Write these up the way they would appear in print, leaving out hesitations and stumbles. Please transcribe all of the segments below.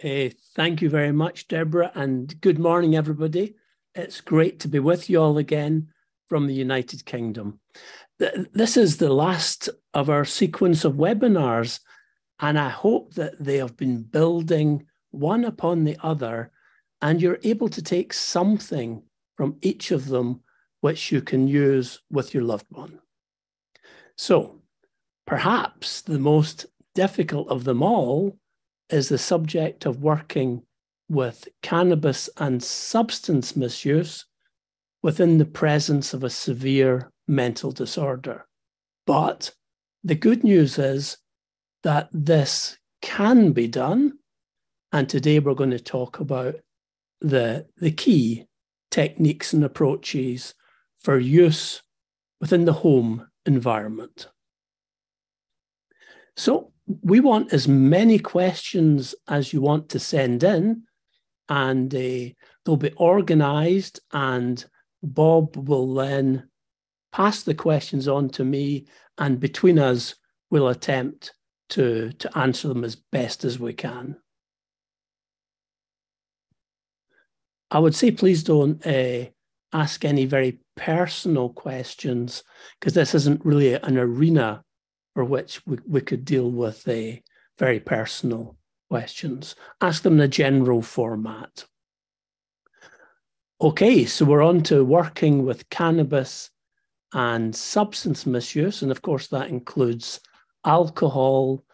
Thank you very much, Deborah, and good morning, everybody. It's great to be with you all again from the United Kingdom. This is the last of our sequence of webinars, and I hope that they have been building one upon the other, and you're able to take something from each of them which you can use with your loved one. So, perhaps the most difficult of them all is the subject of working with cannabis and substance misuse within the presence of a severe mental disorder. But the good news is that this can be done. And today we're going to talk about the key techniques and approaches for use within the home environment. So we want as many questions as you want to send in, and they'll be organised, and Bob will then pass the questions on to me, and between us, we'll attempt to answer them as best as we can. I would say please don't ask any very personal questions, because this isn't really an arena for which we could deal with very personal questions. Ask them in a general format. Okay, so we're on to working with cannabis and substance misuse, and of course that includes alcohol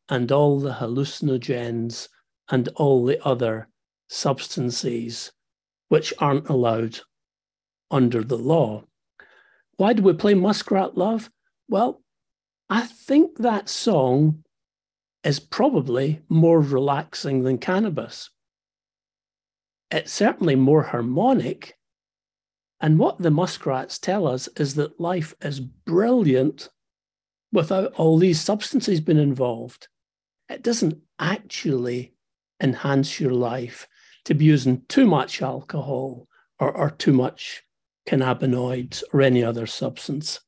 and all the hallucinogens and all the other substances which aren't allowed under the law. Why do we play Muskrat Love? Well, I think that song is probably more relaxing than cannabis. It's certainly more harmonic. And what the Muskrats tell us is that life is brilliant without all these substances being involved. It doesn't actually enhance your life to be using too much alcohol or too much cannabinoids or any other substance.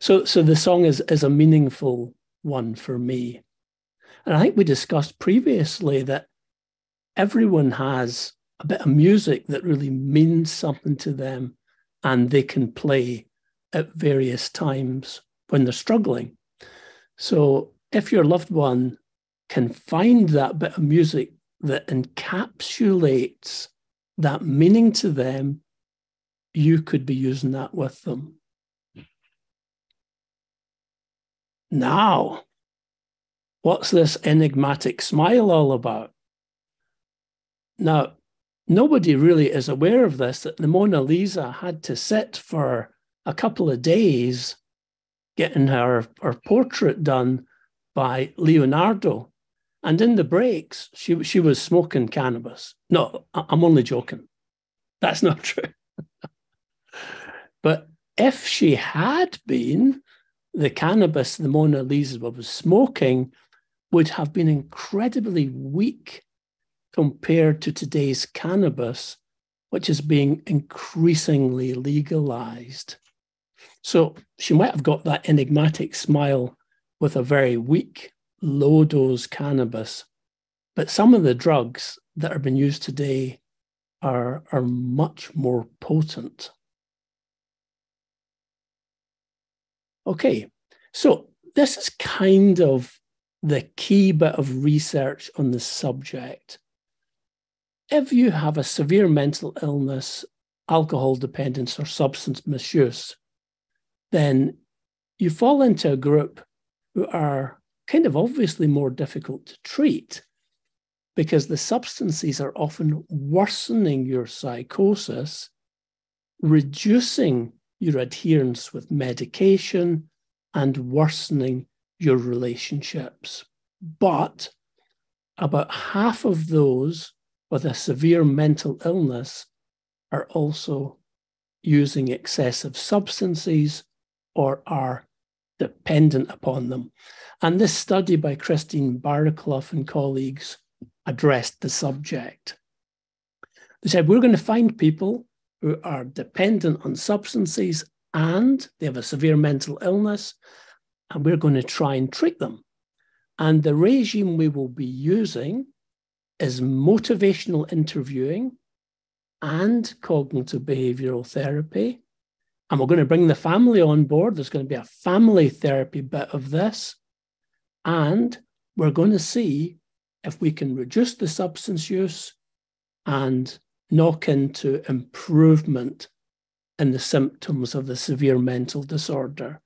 So the song is a meaningful one for me. And I think we discussed previously that everyone has a bit of music that really means something to them, and they can play at various times when they're struggling. So if your loved one can find that bit of music that encapsulates that meaning to them, you could be using that with them. Now, what's this enigmatic smile all about? Now, nobody really is aware of this, that the Mona Lisa had to sit for a couple of days getting her portrait done by Leonardo. And in the breaks, she was smoking cannabis. No, I'm only joking. That's not true. But if she had been, the cannabis the Mona Lisa was smoking would have been incredibly weak compared to today's cannabis, which is being increasingly legalized. So she might have got that enigmatic smile with a very weak, low-dose cannabis, but some of the drugs that are being used today are much more potent. Okay, so this is kind of the key bit of research on the subject. If you have a severe mental illness, alcohol dependence, or substance misuse, then you fall into a group who are kind of obviously more difficult to treat, because the substances are often worsening your psychosis, reducing your adherence with medication, and worsening your relationships. But about half of those with a severe mental illness are also using excessive substances or are dependent upon them. And this study by Christine Barraclough and colleagues addressed the subject. They said, we're going to find people who are dependent on substances and they have a severe mental illness, and we're going to try and treat them. And the regime we will be using is motivational interviewing and cognitive behavioral therapy. And we're going to bring the family on board. There's going to be a family therapy bit of this. And we're going to see if we can reduce the substance use and knock into improvement in the symptoms of the severe mental disorder.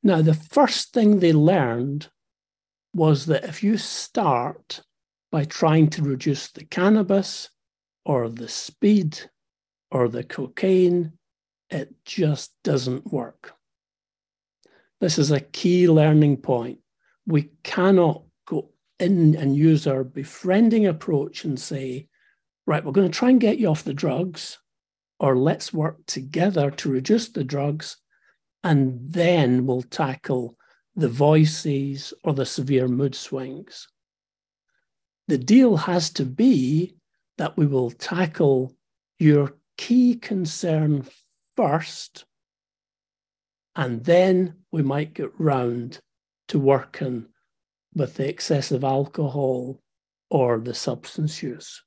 Now, the first thing they learned was that if you start by trying to reduce the cannabis or the speed or the cocaine, it just doesn't work. This is a key learning point. We cannot go in and use our befriending approach and say, right, we're going to try and get you off the drugs, or let's work together to reduce the drugs, and then we'll tackle the voices or the severe mood swings. The deal has to be that we will tackle your key concern first, and then we might get round to working with the excessive alcohol or the substance use.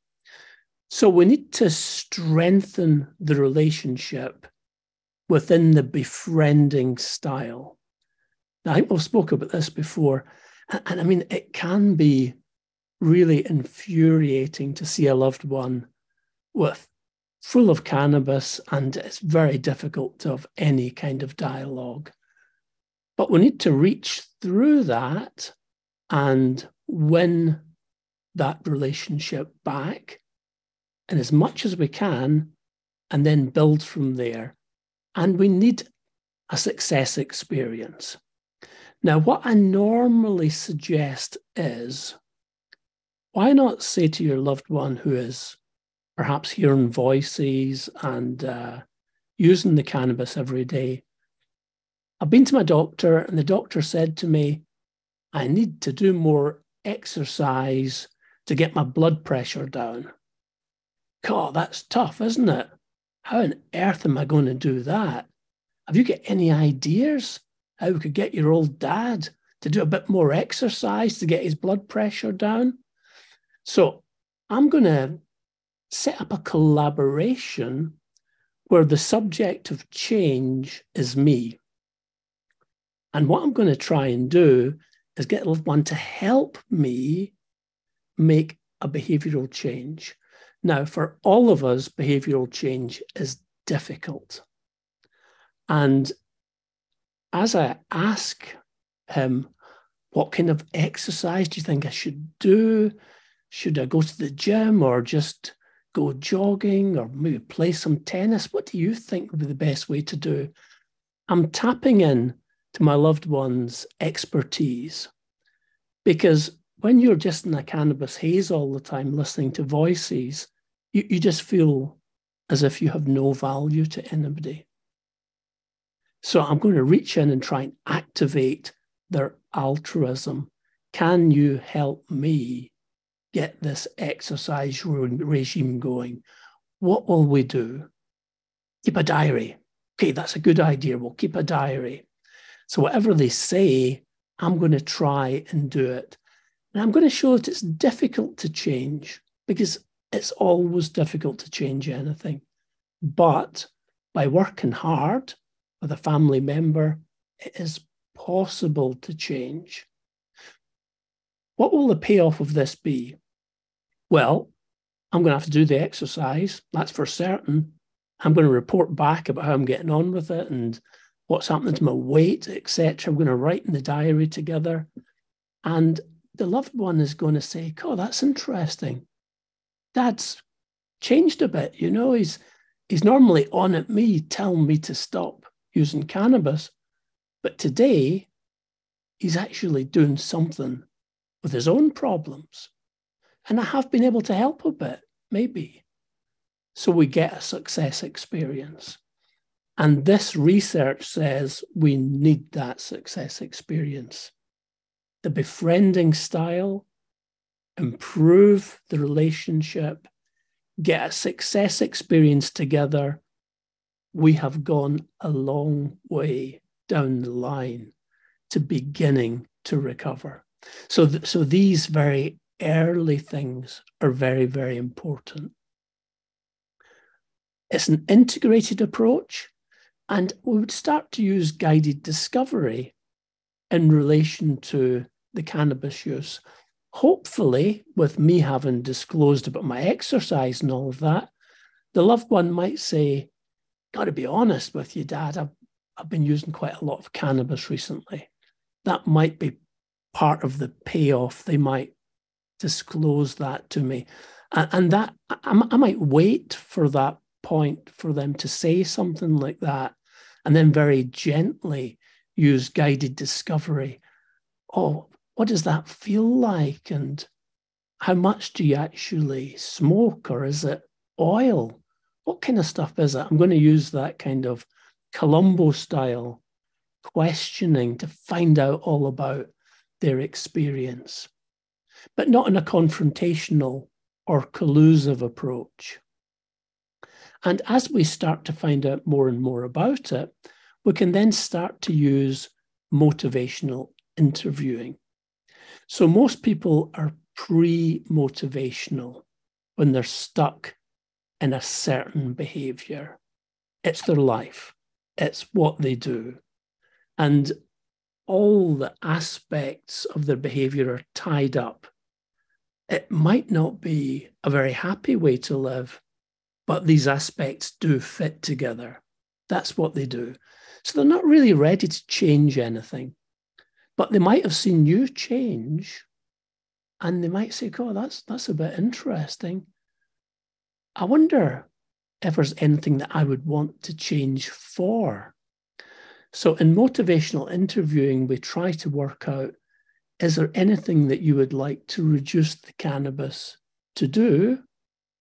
So we need to strengthen the relationship within the befriending style. Now, I think we've spoken about this before, and I mean, it can be really infuriating to see a loved one full of cannabis, and it's very difficult to have any kind of dialogue. But we need to reach through that and win that relationship back, and as much as we can, and then build from there. And we need a success experience. Now, what I normally suggest is, why not say to your loved one who is perhaps hearing voices and using the cannabis every day, I've been to my doctor and the doctor said to me, I need to do more exercise to get my blood pressure down. God, that's tough, isn't it? How on earth am I going to do that? Have you got any ideas how we could get your old dad to do a bit more exercise to get his blood pressure down? So I'm going to set up a collaboration where the subject of change is me. And what I'm going to try and do is get a loved one to help me make a behavioral change. Now, for all of us, behavioral change is difficult. And as I ask him, what kind of exercise do you think I should do? Should I go to the gym or just go jogging or maybe play some tennis? What do you think would be the best way to do? I'm tapping in to my loved one's expertise, because when you're just in a cannabis haze all the time, listening to voices, you just feel as if you have no value to anybody. So I'm going to reach in and try and activate their altruism. Can you help me get this exercise regime going? What will we do? Keep a diary. Okay, that's a good idea. We'll keep a diary. So whatever they say, I'm going to try and do it. And I'm going to show that it's difficult to change, because it's always difficult to change anything. But by working hard with a family member, it is possible to change. What will the payoff of this be? Well, I'm going to have to do the exercise, that's for certain. I'm going to report back about how I'm getting on with it and what's happening to my weight, etc. I'm going to write in the diary together. And the loved one is going to say, oh, that's interesting. Dad's changed a bit. You know, he's normally on at me, telling me to stop using cannabis. But today, he's actually doing something with his own problems. And I have been able to help a bit, maybe. So we get a success experience. And this research says we need that success experience. The befriending style, improve the relationship, get a success experience together. We have gone a long way down the line to beginning to recover. So these very early things are very, very important. It's an integrated approach, and we would start to use guided discovery in relation to the cannabis use. Hopefully, with me having disclosed about my exercise and all of that, the loved one might say, got to be honest with you, Dad, I've been using quite a lot of cannabis recently. That might be part of the payoff. They might disclose that to me. And that I might wait for that point for them to say something like that, and then very gently use guided discovery. Oh, what does that feel like? And how much do you actually smoke? Or is it oil? What kind of stuff is it? I'm going to use that kind of Columbo style questioning to find out all about their experience, but not in a confrontational or collusive approach. And as we start to find out more and more about it, we can then start to use motivational interviewing. So most people are pre-motivational when they're stuck in a certain behavior. It's their life. It's what they do. And all the aspects of their behavior are tied up. It might not be a very happy way to live, but these aspects do fit together. That's what they do. So they're not really ready to change anything, but they might have seen you change and they might say, God, that's a bit interesting. I wonder if there's anything that I would want to change for. So in motivational interviewing, we try to work out, is there anything that you would like to reduce the cannabis to do,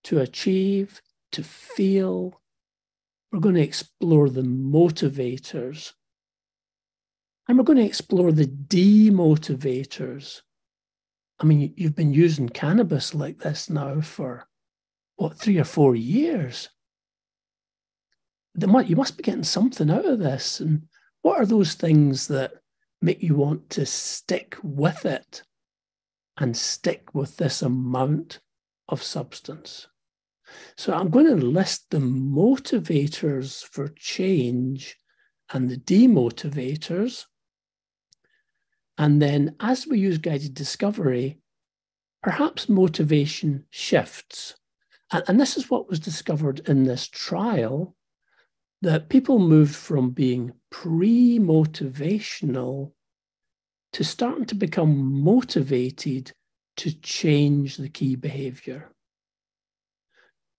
to achieve, to feel? We're going to explore the motivators. And we're going to explore the demotivators. I mean, you've been using cannabis like this now for, 3 or 4 years? You must be getting something out of this. And what are those things that make you want to stick with it and stick with this amount of substance? So I'm going to list the motivators for change and the demotivators. And then as we use guided discovery, perhaps motivation shifts. And this is what was discovered in this trial, that people moved from being pre-motivational to starting to become motivated to change the key behavior.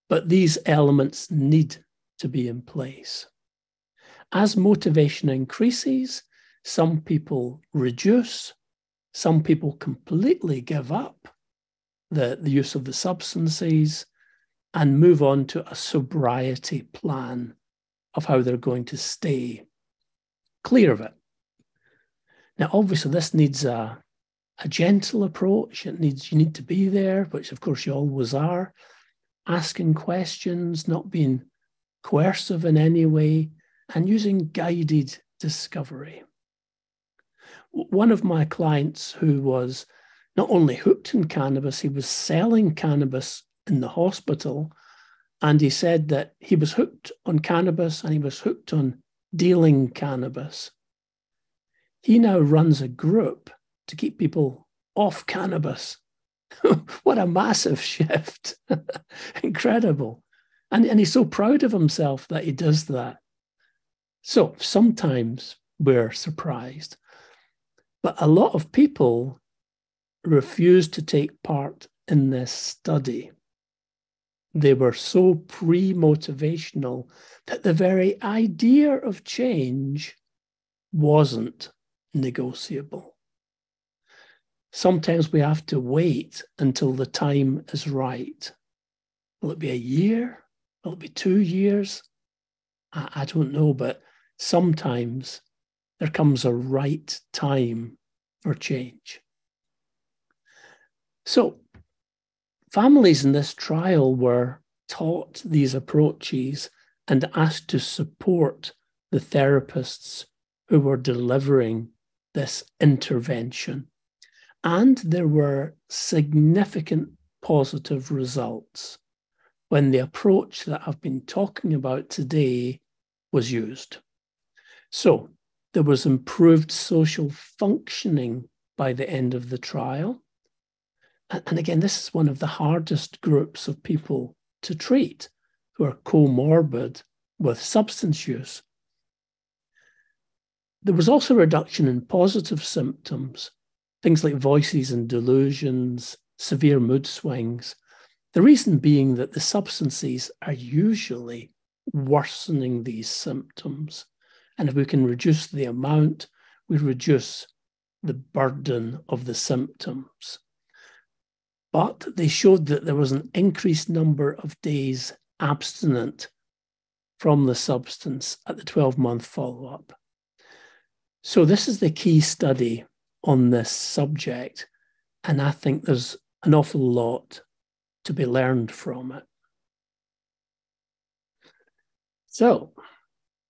But these elements need to be in place. As motivation increases, some people reduce, some people completely give up the use of the substances and move on to a sobriety plan of how they're going to stay clear of it. Now, obviously, this needs a gentle approach. You need to be there, which of course you always are, asking questions, not being coercive in any way, and using guided discovery. One of my clients who was not only hooked in cannabis, he was selling cannabis in the hospital. And he said that he was hooked on cannabis and he was hooked on dealing cannabis. He now runs a group to keep people off cannabis. What a massive shift. Incredible. And he's so proud of himself that he does that. So sometimes we're surprised. But a lot of people refuse to take part in this study. They were so pre-motivational that the very idea of change wasn't negotiable. Sometimes we have to wait until the time is right. Will it be a year? Will it be 2 years? I don't know, but sometimes there comes a right time for change. So families in this trial were taught these approaches and asked to support the therapists who were delivering this intervention. And there were significant positive results when the approach that I've been talking about today was used. So there was improved social functioning by the end of the trial. And again, this is one of the hardest groups of people to treat who are comorbid with substance use. There was also a reduction in positive symptoms, things like voices and delusions, severe mood swings. The reason being that the substances are usually worsening these symptoms. And if we can reduce the amount, we reduce the burden of the symptoms. But they showed that there was an increased number of days abstinent from the substance at the 12-month follow-up. So this is the key study on this subject, and I think there's an awful lot to be learned from it. So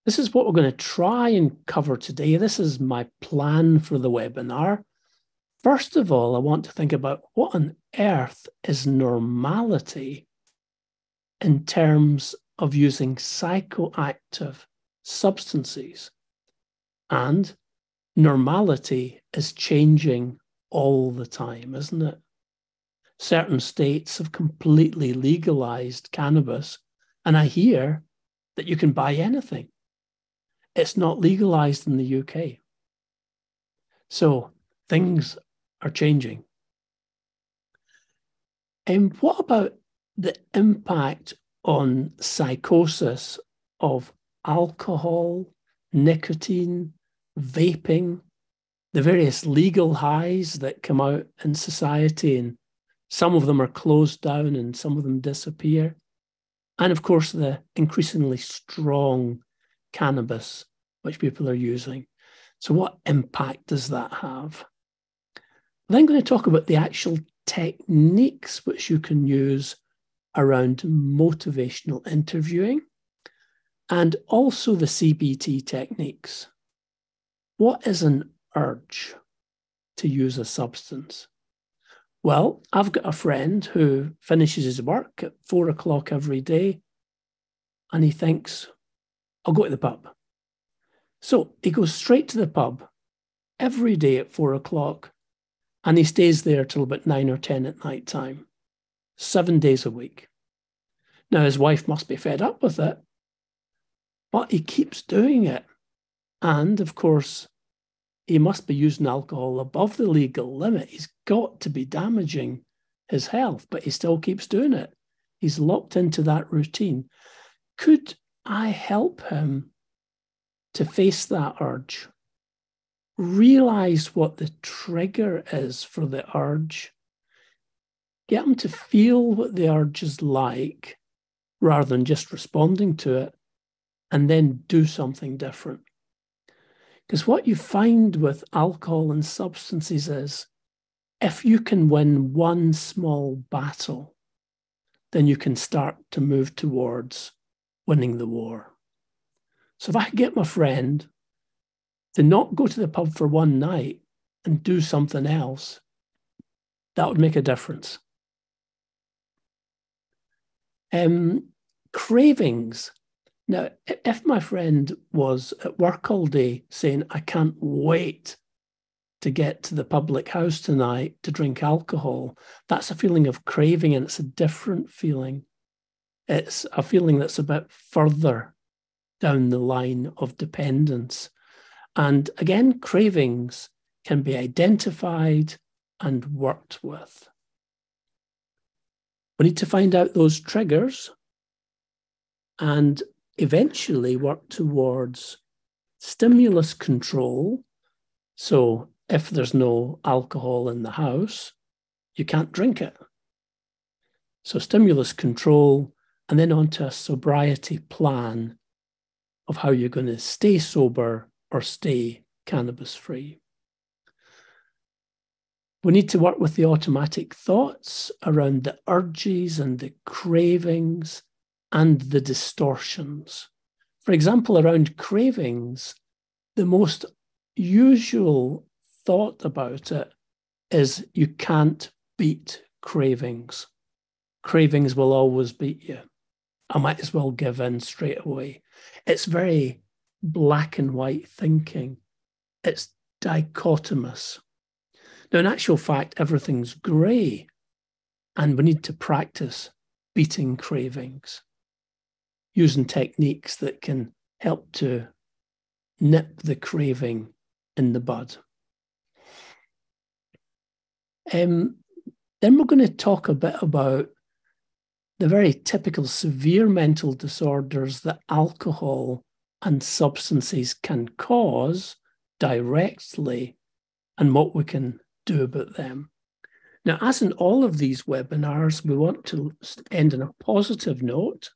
this is what we're going to try and cover today. This is my plan for the webinar. First of all, I want to think about what on earth is normality in terms of using psychoactive substances. And normality is changing all the time, isn't it? Certain states have completely legalized cannabis, and I hear that you can buy anything. It's not legalized in the UK. So things are changing. And what about the impact on psychosis of alcohol, nicotine, vaping, the various legal highs that come out in society, and some of them are closed down and some of them disappear. And of course, the increasingly strong cannabis which people are using. So what impact does that have? I'm then going to talk about the actual techniques which you can use around motivational interviewing, and also the CBT techniques. What is an urge to use a substance? Well, I've got a friend who finishes his work at 4 o'clock every day, and he thinks, I'll go to the pub. So he goes straight to the pub every day at 4 o'clock, and he stays there till about 9 or 10 at night time, 7 days a week. Now, his wife must be fed up with it, but he keeps doing it. And of course, he must be using alcohol above the legal limit. He's got to be damaging his health, but he still keeps doing it. He's locked into that routine. Could I help him to face that urge? Realize what the trigger is for the urge. Get him to feel what the urge is like rather than just responding to it, and then do something different. Because what you find with alcohol and substances is, if you can win one small battle, then you can start to move towards winning the war. So if I could get my friend to not go to the pub for one night and do something else, that would make a difference. Cravings. Now, if my friend was at work all day saying, I can't wait to get to the public house tonight to drink alcohol, that's a feeling of craving, and it's a different feeling. It's a feeling that's a bit further down the line of dependence. And again, cravings can be identified and worked with. We need to find out those triggers and eventually work towards stimulus control. So if there's no alcohol in the house, you can't drink it. So stimulus control, and then onto a sobriety plan of how you're going to stay sober or stay cannabis-free. We need to work with the automatic thoughts around the urges and the cravings and the distortions. For example, around cravings, the most usual thought about it is you can't beat cravings. Cravings will always beat you. I might as well give in straight away. It's very black and white thinking. It's dichotomous. Now, in actual fact, everything's grey, and we need to practice beating cravings, using techniques that can help to nip the craving in the bud. Then we're going to talk a bit about the very typical severe mental disorders that alcohol and substances can cause directly and what we can do about them. Now, as in all of these webinars, we want to end on a positive note.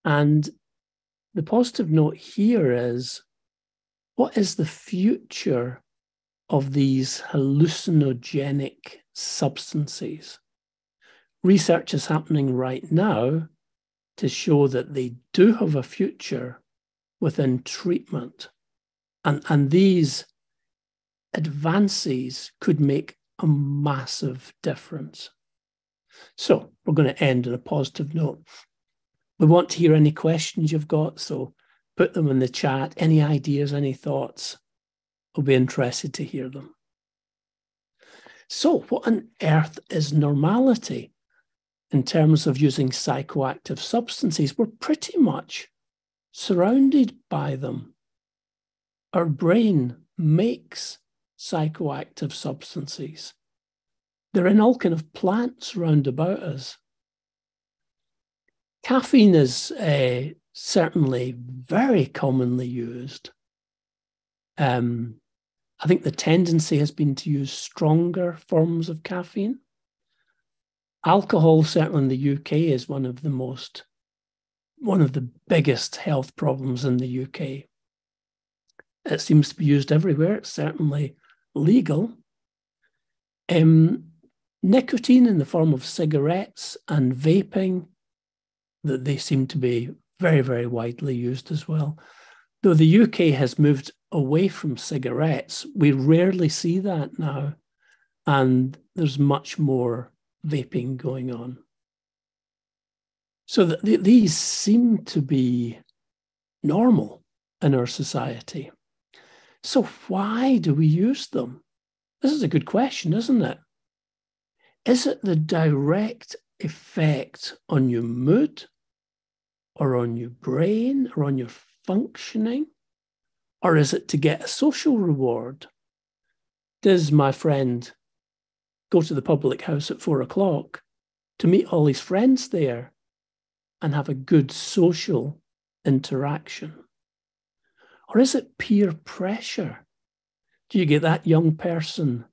And the positive note here is, what is the future of these hallucinogenic substances? Research is happening right now to show that they do have a future within treatment. And these advances could make a massive difference. So we're going to end on a positive note. We want to hear any questions you've got, so put them in the chat. Any ideas, any thoughts? We'll be interested to hear them. So what on earth is normality in terms of using psychoactive substances? We're pretty much surrounded by them. Our brain makes psychoactive substances. They're in all kind of plants round about us. Caffeine is certainly very commonly used. I think the tendency has been to use stronger forms of caffeine. Alcohol, certainly in the UK, is one of the biggest health problems in the UK. It seems to be used everywhere. It's certainly legal. Nicotine in the form of cigarettes and vaping, that they seem to be very, very widely used as well. Though the UK has moved away from cigarettes, we rarely see that now, and there's much more vaping going on. So these seem to be normal in our society. So why do we use them? This is a good question, isn't it? Is it the direct effect on your mood or on your brain or on your functioning? Or is it to get a social reward? Does my friend go to the public house at 4 o'clock to meet all his friends there and have a good social interaction? Or is it peer pressure? Do you get that young person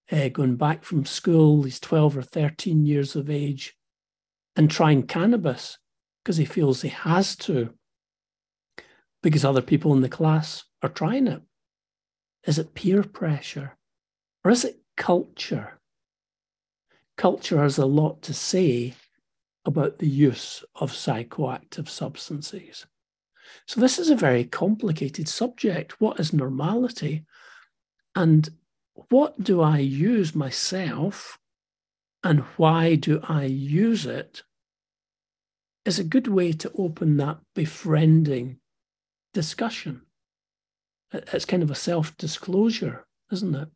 going back from school, he's 12 or 13 years of age, and trying cannabis because he feels he has to, because other people in the class are trying it? Is it peer pressure? Or is it culture? Culture has a lot to say about the use of psychoactive substances. So this is a very complicated subject. What is normality? And what do I use myself? And why do I use it? Is a good way to open that befriending discussion. It's kind of a self-disclosure, isn't it?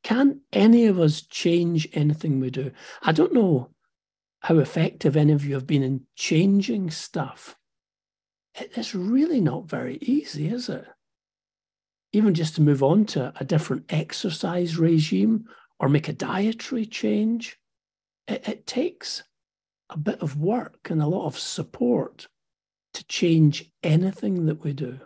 Can any of us change anything we do? I don't know how effective any of you have been in changing stuff. It's really not very easy, is it? Even just to move on to a different exercise regime or make a dietary change, it takes a bit of work and a lot of support to change anything that we do.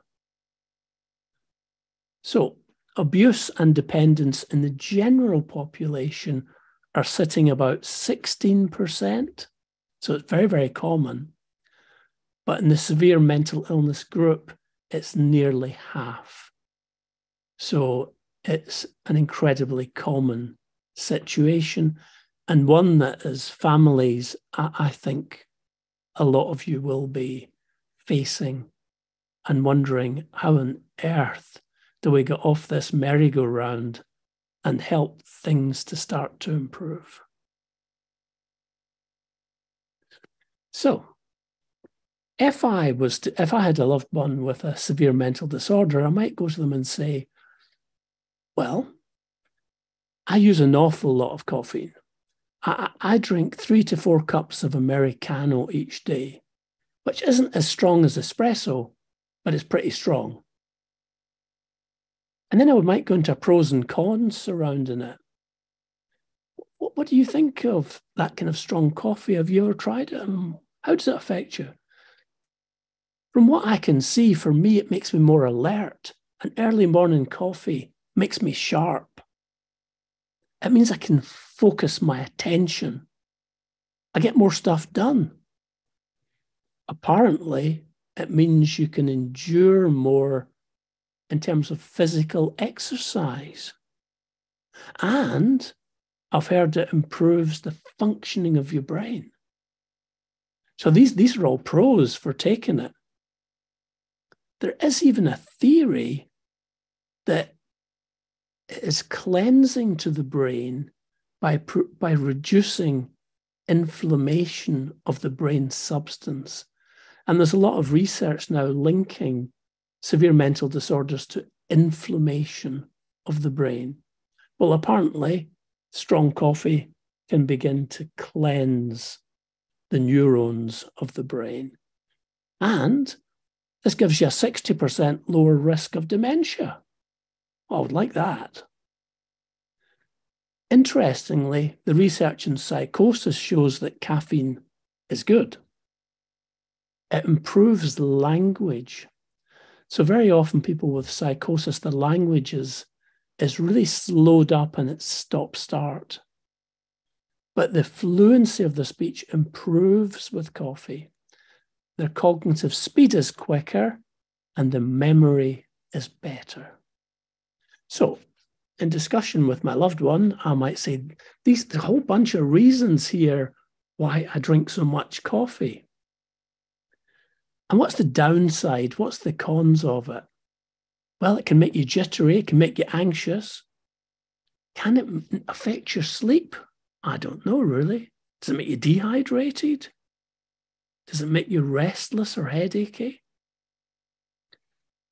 So abuse and dependence in the general population are sitting about 16%. So it's very, very common. But in the severe mental illness group, it's nearly half. So it's an incredibly common situation, and one that as families, I think a lot of you will be facing and wondering, how on earth do we get off this merry-go-round and help things to start to improve. So, if I had a loved one with a severe mental disorder, I might go to them and say, well, I use an awful lot of caffeine. I drink 3 to 4 cups of Americano each day, which isn't as strong as espresso, but it's pretty strong. And then I might go into pros and cons surrounding it. What do you think of that kind of strong coffee? Have you ever tried it? How does it affect you? From what I can see, for me, it makes me more alert. An early morning coffee makes me sharp. It means I can focus my attention. I get more stuff done. Apparently, it means you can endure more in terms of physical exercise. And I've heard it improves the functioning of your brain. So these are all pros for taking it. There is even a theory that it is cleansing to the brain by reducing inflammation of the brain substance. And there's a lot of research now linking severe mental disorders to inflammation of the brain. Well, apparently, strong coffee can begin to cleanse the neurons of the brain. And this gives you a 60% lower risk of dementia. I would like that. Interestingly, the research in psychosis shows that caffeine is good. It improves language. So very often people with psychosis, the language is really slowed up and it's stop-start. But the fluency of the speech improves with coffee. Their cognitive speed is quicker and the memory is better. So, in discussion with my loved one, I might say, there's a whole bunch of reasons here why I drink so much coffee. And what's the downside? What's the cons of it? Well, it can make you jittery, it can make you anxious. Can it affect your sleep? I don't know, really. Does it make you dehydrated? Does it make you restless or headachy?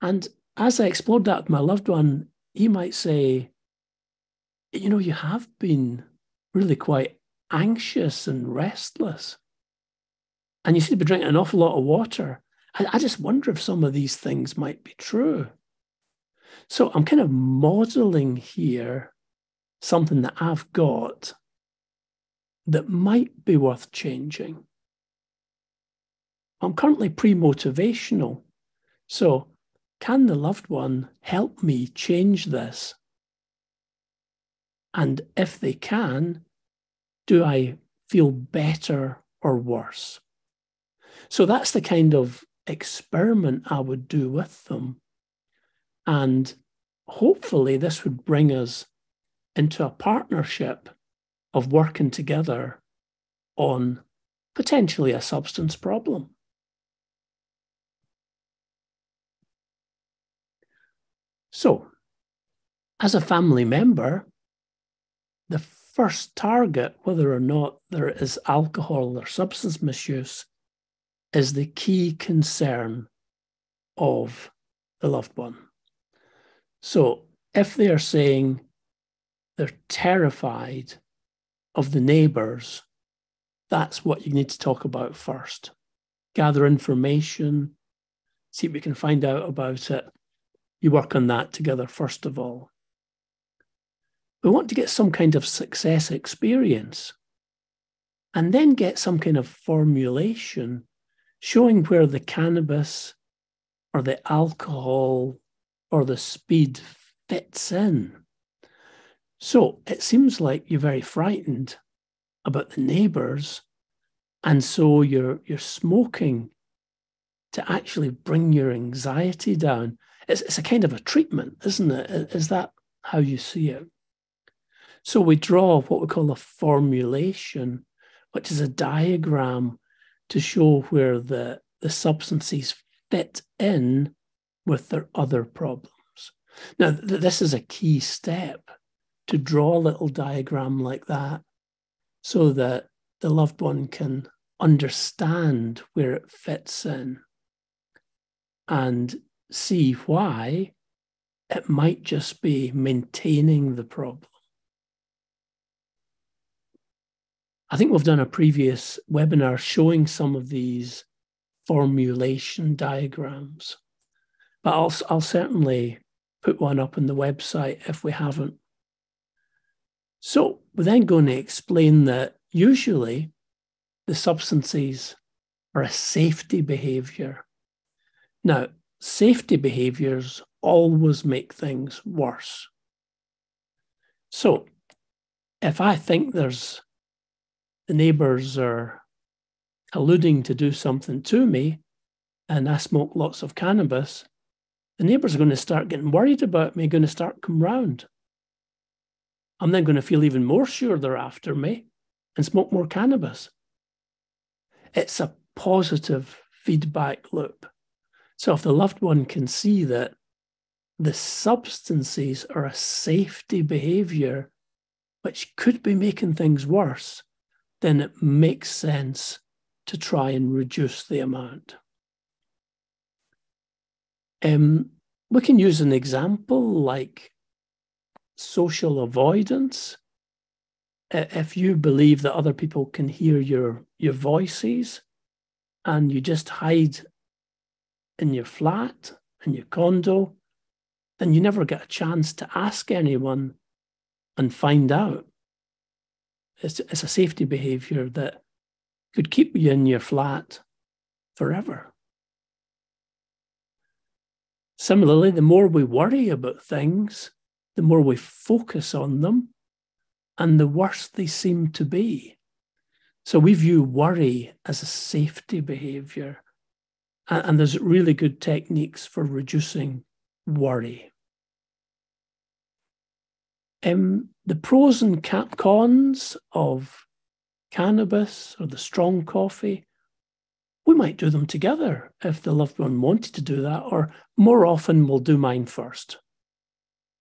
And as I explored that with my loved one, he might say, you have been really quite anxious and restless. And you seem to be drinking an awful lot of water. I just wonder if some of these things might be true. So I'm kind of modeling here something that I've got that might be worth changing. I'm currently pre-motivational. So can the loved one help me change this? And if they can, do I feel better or worse? So that's the kind of experiment I would do with them. And hopefully this would bring us into a partnership of working together on potentially a substance problem. So, as a family member, the first target, whether or not there is alcohol or substance misuse, is the key concern of the loved one. So if they are saying they're terrified of the neighbours, that's what you need to talk about first. Gather information, see if we can find out about it. You work on that together first of all. We want to get some kind of success experience and then get some kind of formulation showing where the cannabis or the alcohol or the speed fits in. So it seems like you're very frightened about the neighbours, and so you're smoking to actually bring your anxiety down. It's a kind of a treatment, isn't it? Is that how you see it? So we draw what we call a formulation, which is a diagram to show where the substances fit in with their other problems. Now, this is a key step to draw a little diagram like that so that the loved one can understand where it fits in and see why it might just be maintaining the problem. I think we've done a previous webinar showing some of these formulation diagrams, but I'll certainly put one up on the website if we haven't. So we're then going to explain that usually the substances are a safety behavior. Now, safety behaviors always make things worse. So if I think the neighbours are alluding to do something to me and I smoke lots of cannabis, the neighbours are going to start getting worried about me, going to start come round. I'm then going to feel even more sure they're after me and smoke more cannabis. It's a positive feedback loop. So if the loved one can see that the substances are a safety behavior which could be making things worse, then it makes sense to try and reduce the amount. We can use an example like social avoidance. If you believe that other people can hear your voices and you just hide in your flat, in your condo, then you never get a chance to ask anyone and find out. It's a safety behavior that could keep you in your flat forever. Similarly, the more we worry about things, the more we focus on them, and the worse they seem to be. So we view worry as a safety behavior, and there's really good techniques for reducing worry. The pros and cons of cannabis or the strong coffee, we might do them together if the loved one wanted to do that, or more often we'll do mine first.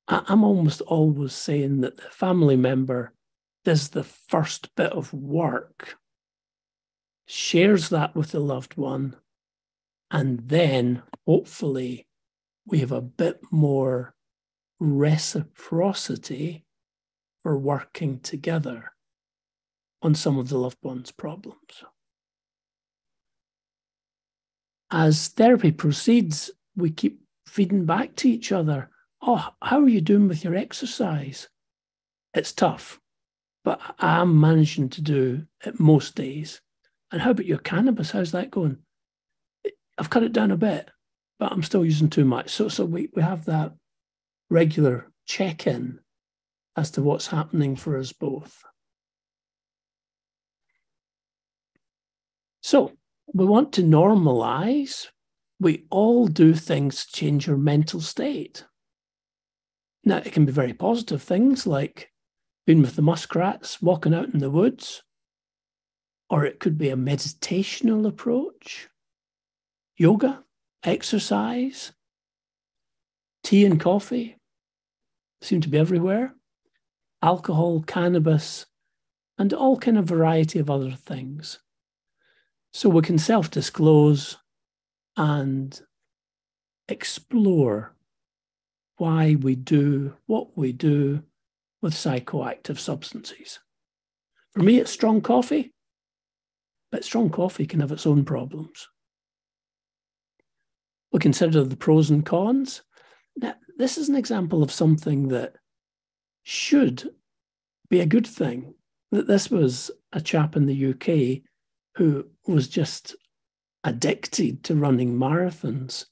I'm almost always saying that the family member does the first bit of work, shares that with the loved one, and then hopefully we have a bit more reciprocity for working together on some of the loved one's problems. As therapy proceeds, we keep feeding back to each other. Oh, how are you doing with your exercise? It's tough, but I'm managing to do it most days. And how about your cannabis? How's that going? I've cut it down a bit, but I'm still using too much. So we have that regular check-in as to what's happening for us both. So we want to normalize. We all do things to change your mental state. Now, it can be very positive things like being with the muskrats, walking out in the woods, or it could be a meditational approach, yoga, exercise, tea and coffee seem to be everywhere, alcohol, cannabis, and all kind of variety of other things. So we can self-disclose and explore why we do what we do with psychoactive substances. For me, it's strong coffee, but strong coffee can have its own problems. We consider the pros and cons. Now, this is an example of something that should be a good thing. That this was a chap in the UK who was just addicted to running marathons.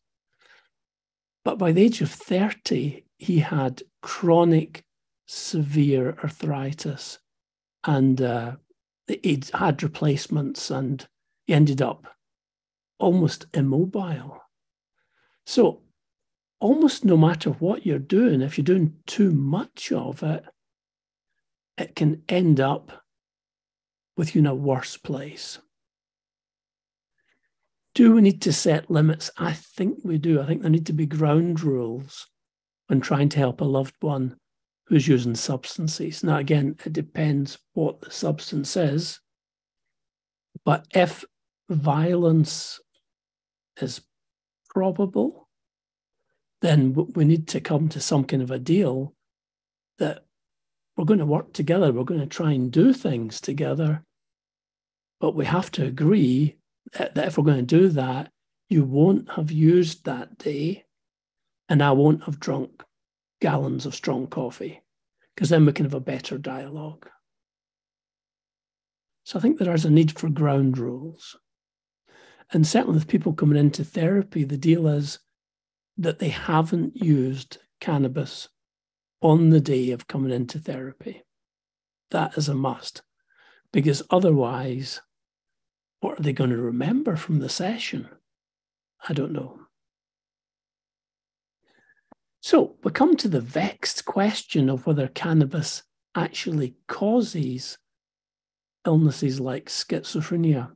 But by the age of 30, he had chronic, severe arthritis, and he'd had replacements, and he ended up almost immobile. So almost no matter what you're doing, if you're doing too much of it, it can end up with you in a worse place. Do we need to set limits? I think we do. I think there need to be ground rules when trying to help a loved one who's using substances. Now, again, it depends what the substance is, but if violence is probable, then we need to come to some kind of a deal that we're going to work together, we're going to try and do things together, but we have to agree that if we're going to do that, you won't have used that day and I won't have drunk gallons of strong coffee, because then we can have a better dialogue. So I think there is a need for ground rules. And certainly with people coming into therapy, the deal is that they haven't used cannabis on the day of coming into therapy. That is a must, because otherwise, what are they going to remember from the session? I don't know. So we come to the vexed question of whether cannabis actually causes illnesses like schizophrenia.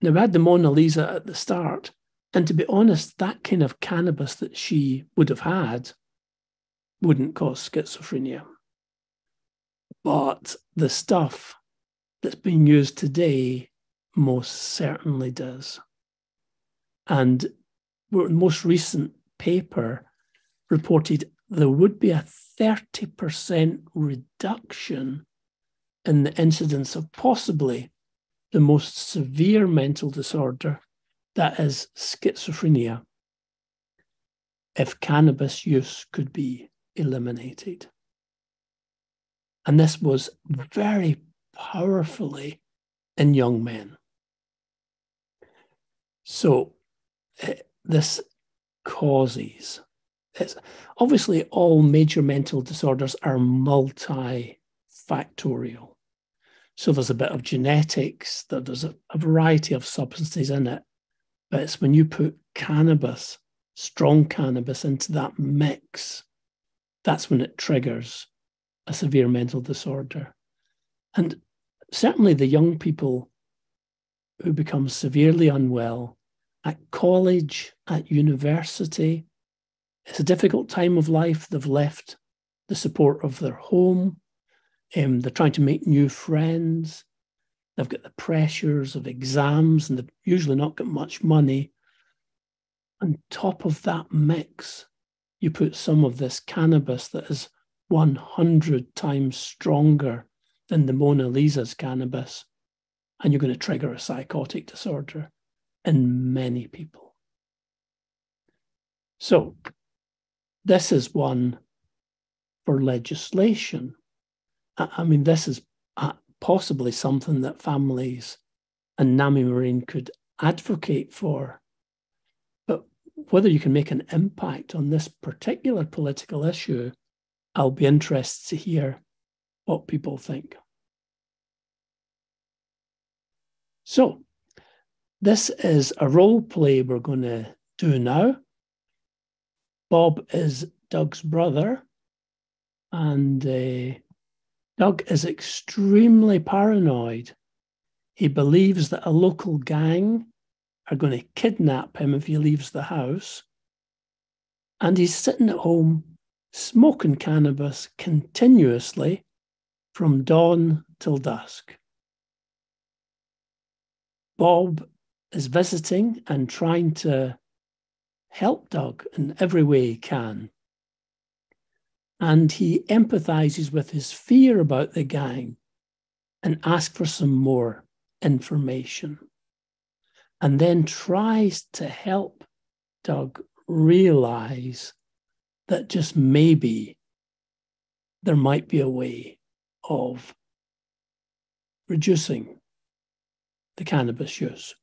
Now, we had the Mona Lisa at the start, and to be honest, that kind of cannabis that she would have had wouldn't cause schizophrenia. But the stuff that's being used today most certainly does. And the most recent paper reported there would be a 30% reduction in the incidence of possibly the most severe mental disorder, that is schizophrenia, if cannabis use could be eliminated. And this was very powerfully in young men. So this causes, it's obviously all major mental disorders are multifactorial. So there's a bit of genetics, there's a variety of substances in it, but it's when you put cannabis, strong cannabis, into that mix, that's when it triggers a severe mental disorder. And certainly the young people who become severely unwell at college, at university, it's a difficult time of life. They've left the support of their home. They're trying to make new friends. They've got the pressures of exams, and they've usually not got much money. On top of that mix, you put some of this cannabis that is 100 times stronger than the Mona Lisa's cannabis, and you're going to trigger a psychotic disorder in many people. So this is one for legislation. I mean, this is possibly something that families and NAMI Marine could advocate for. But whether you can make an impact on this particular political issue, I'll be interested to hear what people think. So this is a role play we're going to do now. Bob is Doug's brother, and Doug is extremely paranoid. He believes that a local gang are going to kidnap him if he leaves the house. And he's sitting at home smoking cannabis continuously from dawn till dusk. Bob is visiting and trying to help Doug in every way he can. And he empathizes with his fear about the gang and asks for some more information. And then tries to help Doug realize that just maybe there might be a way of reducing the cannabis use.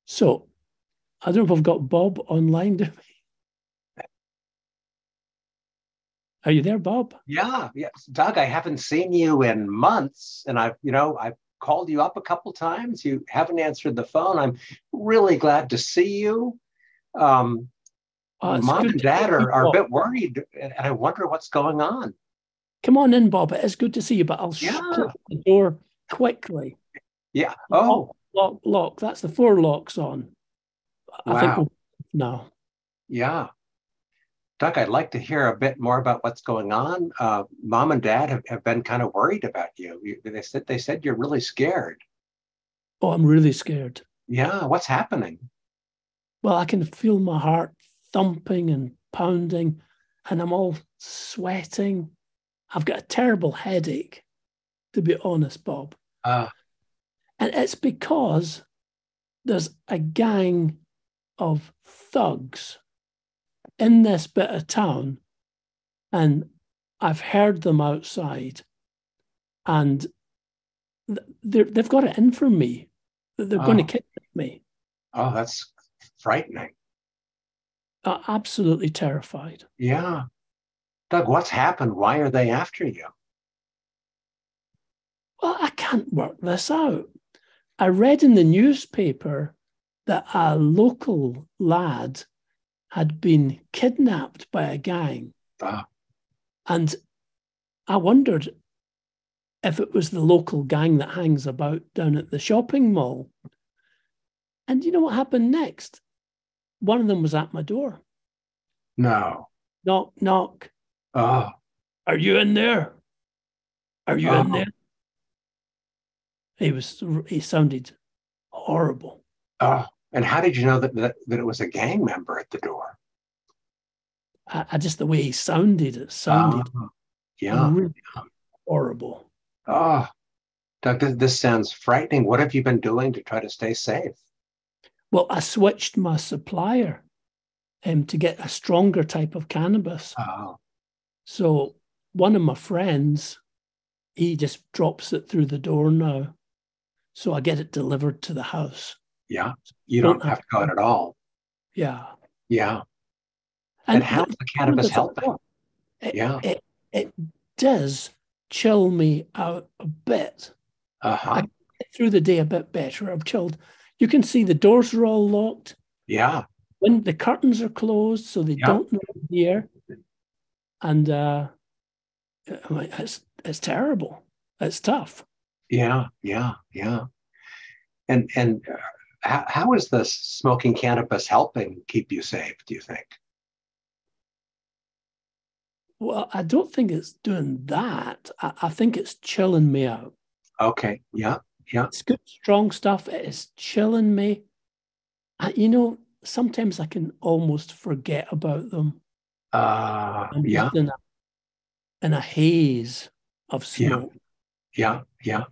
So, I don't know if I've got Bob online, do we? Are you there, Bob? Yeah, yes. Doug, I haven't seen you in months, and I've called you up a couple times. You haven't answered the phone. I'm really glad to see you. Mom and Dad are a bit worried, and I wonder what's going on. Come on in, Bob. It is good to see you, but I'll close the door quickly. Yeah. Oh. Lock. That's the 4 locks on. I think we'll now. Yeah. Doug, I'd like to hear a bit more about what's going on. Mom and Dad have been kind of worried about you. They said you're really scared. Oh, I'm really scared. Yeah, what's happening? Well, I can feel my heart thumping and pounding, and I'm all sweating. I've got a terrible headache, to be honest, Bob. Uh, And it's because there's a gang of thugs in this bit of town, and I've heard them outside, and they've got it in for me. They're going to oh, kidnap me. oh, that's frightening. Absolutely terrified. Yeah. Doug, what's happened? Why are they after you? Well, I can't work this out. I read in the newspaper that a local lad had been kidnapped by a gang. Uh, And I wondered if it was the local gang that hangs about down at the shopping mall. And you know what happened next? One of them was at my door. no. Knock, knock. Oh, Are you in there? Are you in oh, there? He sounded horrible. oh. And how did you know that it was a gang member at the door? I just the way he sounded, it Oh, sounded yeah. really horrible. Oh, Doug, this sounds frightening. What have you been doing to try to stay safe? Well, I switched my supplier to get a stronger type of cannabis. Oh, So one of my friends, he just drops it through the door now. So I get it delivered to the house. yeah. You Don't don't have have to go in at all. Yeah. Yeah. And And how's the cannabis helping? it, Yeah. it, it does chill me out a bit. I Uh-huh. get through the day a bit better. I'm chilled. You can see the doors are all locked. Yeah. When the curtains are closed, so they Yeah. don't know I'm here. And it's terrible. It's tough. Yeah. Yeah. Yeah. And how is this smoking cannabis helping keep you safe, do you think? Well, I don't think it's doing that. I think it's chilling me out. Okay. Yeah. Yeah. It's good, strong stuff. It is chilling me. Sometimes I can almost forget about them. I'm Yeah. just in a haze of Yeah. smoke. Yeah. Yeah.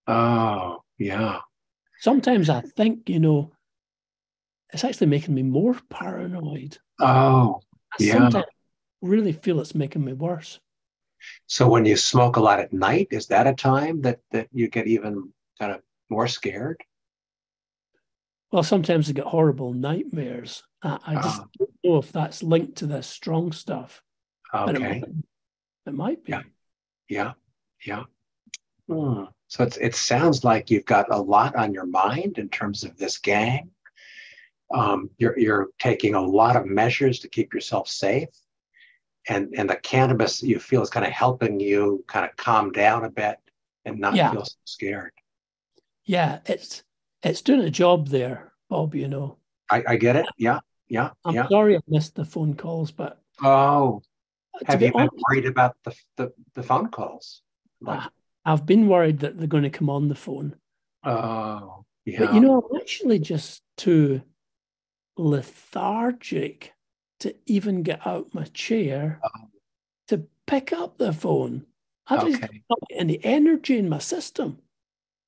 Oh, yeah. Sometimes I think, it's actually making me more paranoid. Oh, I yeah. sometimes really feel it's making me worse. So when you smoke a lot at night, is that a time that you get even kind of more scared? Well, sometimes I get horrible nightmares. I just Uh, don't know if that's linked to this strong stuff, but okay. it might Yeah. be. Yeah. Yeah. Hmm. So it sounds like you've got a lot on your mind in terms of this gang. You're taking a lot of measures to keep yourself safe, and the cannabis you feel is kind of helping you kind of calm down a bit and not Yeah, feel so scared. yeah, it's doing a job there, Bob. I get it. Yeah. Yeah. I'm Yeah. sorry I missed the phone calls, but Oh, to have be you been honest, worried about the phone calls? Like, I, I've been worried that they're going to come on the phone. oh, But yeah. I'm actually just too lethargic to even get out my chair Oh, to pick up the phone. I just okay. don't get any energy in my system.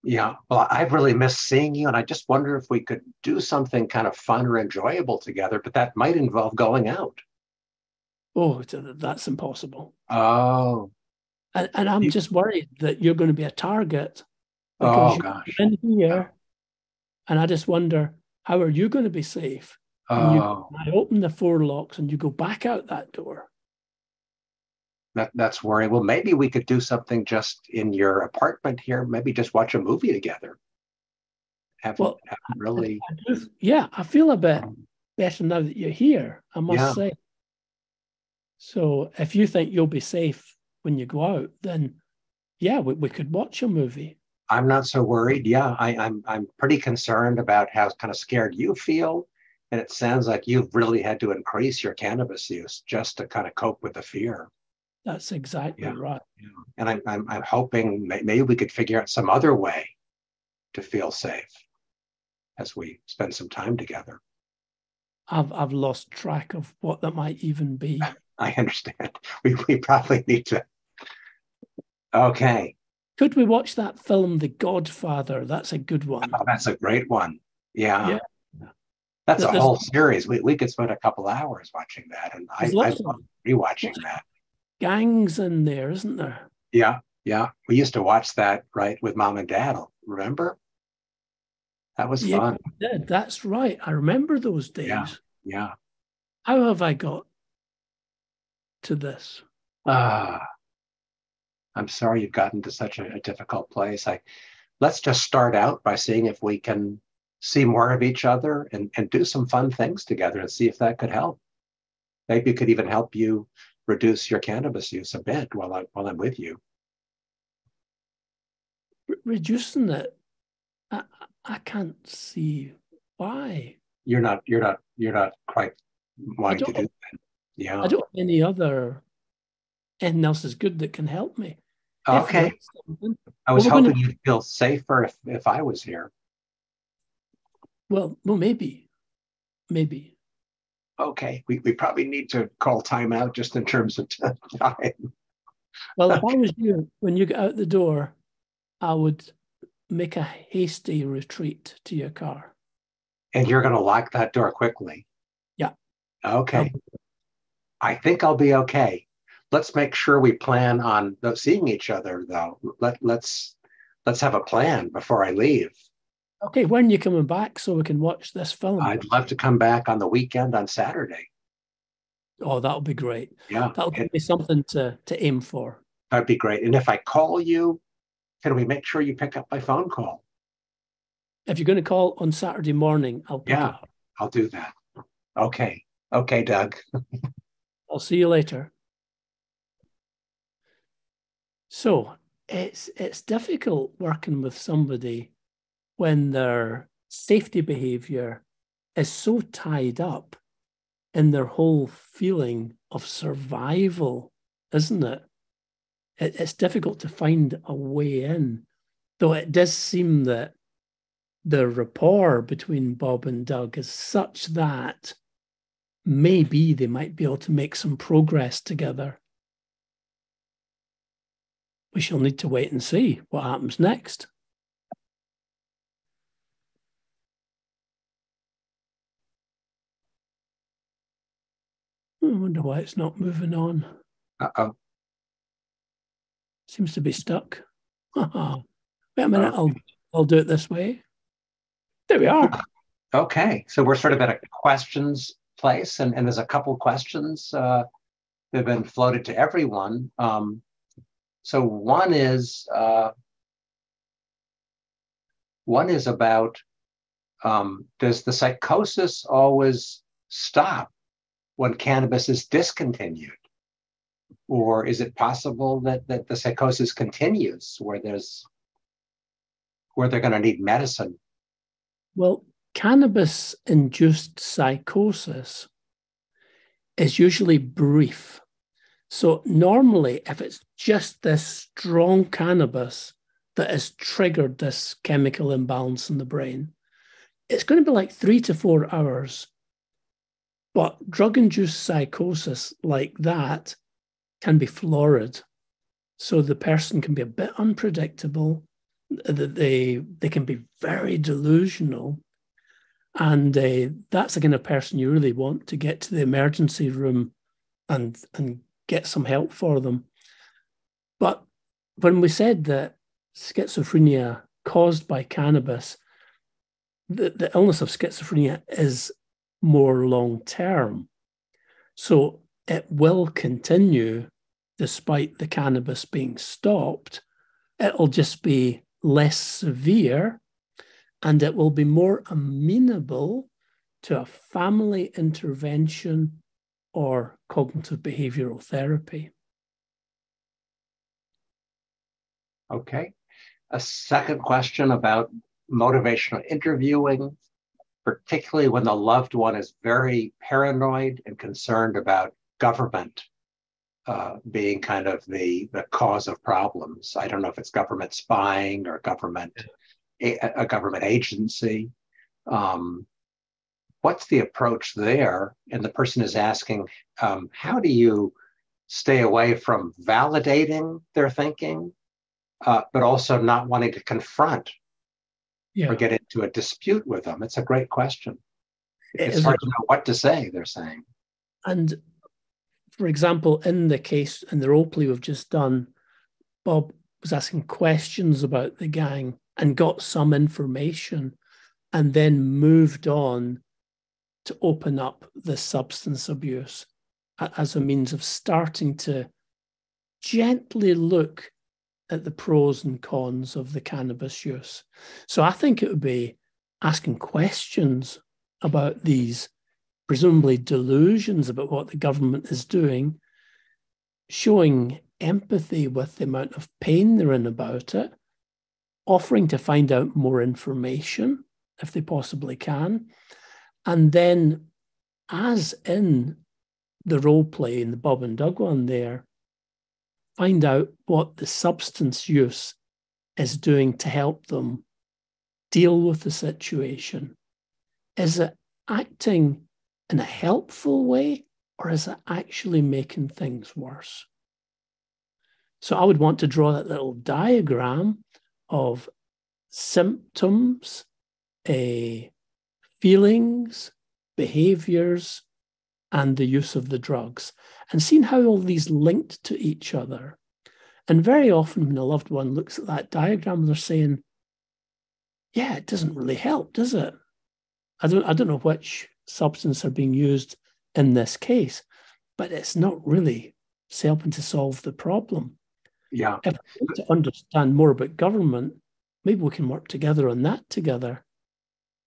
Yeah. Well, I've really missed seeing you, and I just wonder if we could do something kind of fun or enjoyable together, but that might involve going out. Oh, that's impossible. Oh, And I'm you, just worried that you're going to be a target because oh you're gosh. in Yeah. here. And I just wonder, how are you going to be safe when Oh, I open the four locks and you go back out that door? that's worrying. Well, maybe we could do something just in your apartment here. Maybe just watch a movie together. Haven't Well, haven't really. yeah, I feel a bit um, better now that you're here, I must yeah, say. So if you think you'll be safe when you go out, then yeah, we could watch a movie. I'm not so worried. Yeah, I'm pretty concerned about how kind of scared you feel, And it sounds like you've really had to increase your cannabis use just to kind of cope with the fear. That's exactly Yeah. right. Yeah. And I'm hoping maybe we could figure out some other way to feel safe as we spend some time together. I've lost track of what that might even be. I understand. We probably need to. Okay. Could we watch that film, The Godfather? That's a good one. Oh, that's a great one. Yeah. Yeah. That's a There's whole series. We could spend a couple hours watching that. And I lots of love rewatching that. gangs in there, isn't there? Yeah. Yeah. We used to watch that, right, with mom and dad. Remember? That was Yeah, fun. we did. That's right. I remember those Yeah. days. Yeah. How have I got to this? Ah, I'm sorry you've gotten to such a difficult place. Let's just start out by seeing if we can see more of each other and do some fun things together and see if that could help. Maybe it could even help you reduce your cannabis use a bit while I'm with you. Reducing it, I, I can't see why. You're not quite I wanting to don't do that. I Yeah. don't have anything else is good that can help me. If there Okay. is something, I well, was we're going to, hoping you'd feel safer if I was here. well, maybe. Okay. We probably need to call time out just in terms of time. Well, if I was you, when you get out the door, I would make a hasty retreat to your car. And you're going to lock that door quickly. Yeah. Okay. I think I'll be okay. Let's make sure we plan on seeing each other, though. Let's have a plan before I leave. Okay, when are you coming back so we can watch this film? I'd love to come back on the weekend on Saturday. Oh, that'll be great. Yeah, That'll give me something to aim for. that'd be great. And if I call you, can we make sure you pick up my phone call? If you're going to call on Saturday morning, I'll pick it Yeah, up. I'll do that. Okay. Okay, Doug. I'll see you later. So it's difficult working with somebody when their safety behavior is so tied up in their whole feeling of survival, isn't it? It's difficult to find a way in, though it does seem that the rapport between Bob and Doug is such that maybe they might be able to make some progress together. We shall need to wait and see what happens next. I wonder why it's not moving on. Uh-oh. Seems to be stuck. Wait a minute, Okay. I'll do it this way. There we are. Okay. So we're sort of at a questions place, and there's a couple questions that have been floated to everyone. So one is about does the psychosis always stop when cannabis is discontinued? Or is it possible that the psychosis continues where they're going to need medicine? Well, cannabis-induced psychosis is usually brief. So normally, if it's just this strong cannabis that has triggered this chemical imbalance in the brain, it's going to be like 3 to 4 hours. But drug-induced psychosis like that can be florid. So the person can be a bit unpredictable. They can be very delusional. And that's the kind of person you really want to get to the emergency room and get some help for them. But when we said that schizophrenia caused by cannabis, the illness of schizophrenia is more long term. So it will continue despite the cannabis being stopped. It'll just be less severe and it will be more amenable to a family intervention or cognitive behavioral therapy. Okay. A second question about motivational interviewing. particularly when the loved one is very paranoid and concerned about government being kind of the cause of problems. I don't know if it's government spying or a government agency. What's the approach there? And the person is asking, how do you stay away from validating their thinking, but also not wanting to confront or get into a dispute with them? It's a great question. It's hard to know what to say, they're saying. And for example, in the role play we've just done, Bob was asking questions about the gang and got some information and then moved on to open up the substance abuse as a means of starting to gently look at the pros and cons of the cannabis use. So I think it would be asking questions about these presumably delusions about what the government is doing, showing empathy with the amount of pain they're in about it, offering to find out more information if they possibly can, and then, as in the role play in the Bob and Doug one there, find out what the substance use is doing to help them deal with the situation. Is it acting in a helpful way, or is it actually making things worse? So I would want to draw that little diagram of symptoms, feelings, behaviors, and the use of the drugs, and seeing how all these linked to each other. And very often when a loved one looks at that diagram, they're saying, yeah, it doesn't really help, does it? I don't know which substance are being used in this case, but it's not really helping to solve the problem. Yeah. If we want to understand more about government, maybe we can work together on that together.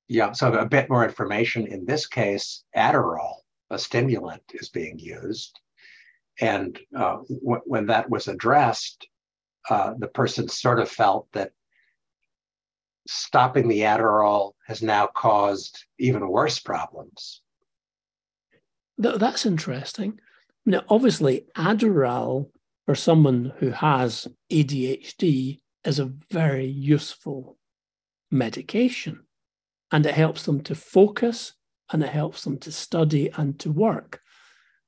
Yeah, so a bit more information. In this case, Adderall, a stimulant, is being used. And when that was addressed, the person sort of felt that stopping the Adderall has now caused even worse problems. That's interesting. Now, obviously, Adderall for someone who has ADHD is a very useful medication, and it helps them to focus and it helps them to study and to work.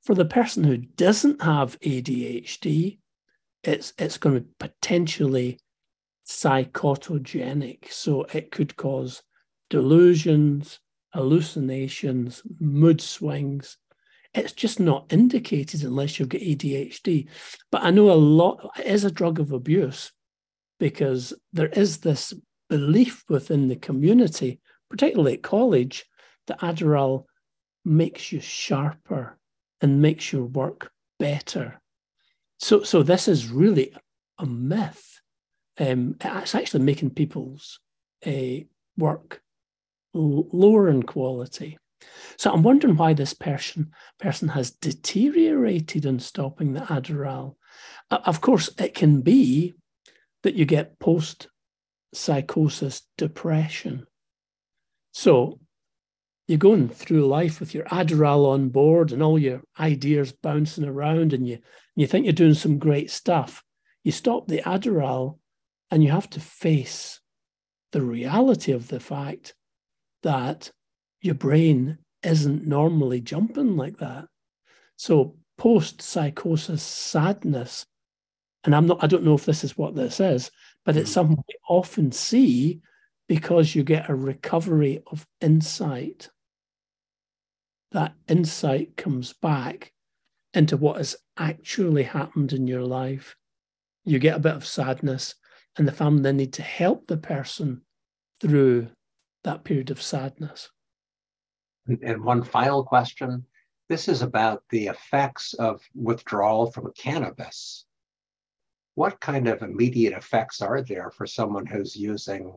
For the person who doesn't have ADHD, it's going to be potentially psychotogenic. So it could cause delusions, hallucinations, mood swings. It's just not indicated unless you've got ADHD. But I know it is a drug of abuse because there is this belief within the community, particularly at college, that Adderall makes you sharper and makes your work better. So this is really a myth. It's actually making people's work lower in quality. So I'm wondering why this person has deteriorated in stopping the Adderall. Of course, it can be that you get post-psychosis depression. So you're going through life with your Adderall on board and all your ideas bouncing around, and you think you're doing some great stuff. You stop the Adderall and you have to face the reality of the fact that your brain isn't normally jumping like that. So post-psychosis sadness, and I don't know if this is what this is, but it's something we often see because you get a recovery of insight. That insight comes back into what has actually happened in your life. You get a bit of sadness, and the family then need to help the person through that period of sadness. And one final question. This is about the effects of withdrawal from cannabis. What kind of immediate effects are there for someone who's using,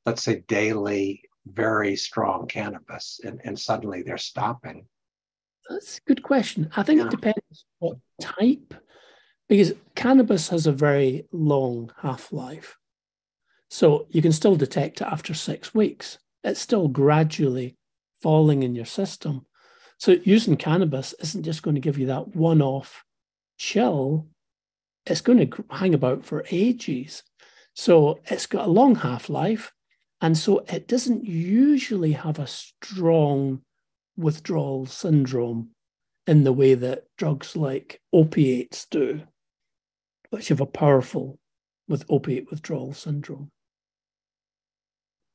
let's say, daily, very strong cannabis, and suddenly they're stopping? That's a good question. I think it depends what type, because cannabis has a very long half-life. So you can still detect it after 6 weeks. It's still gradually falling in your system. So using cannabis isn't just going to give you that one-off chill. It's going to hang about for ages. So it's got a long half-life. And so it doesn't usually have a strong withdrawal syndrome in the way that drugs like opiates do, which have a powerful opiate withdrawal syndrome.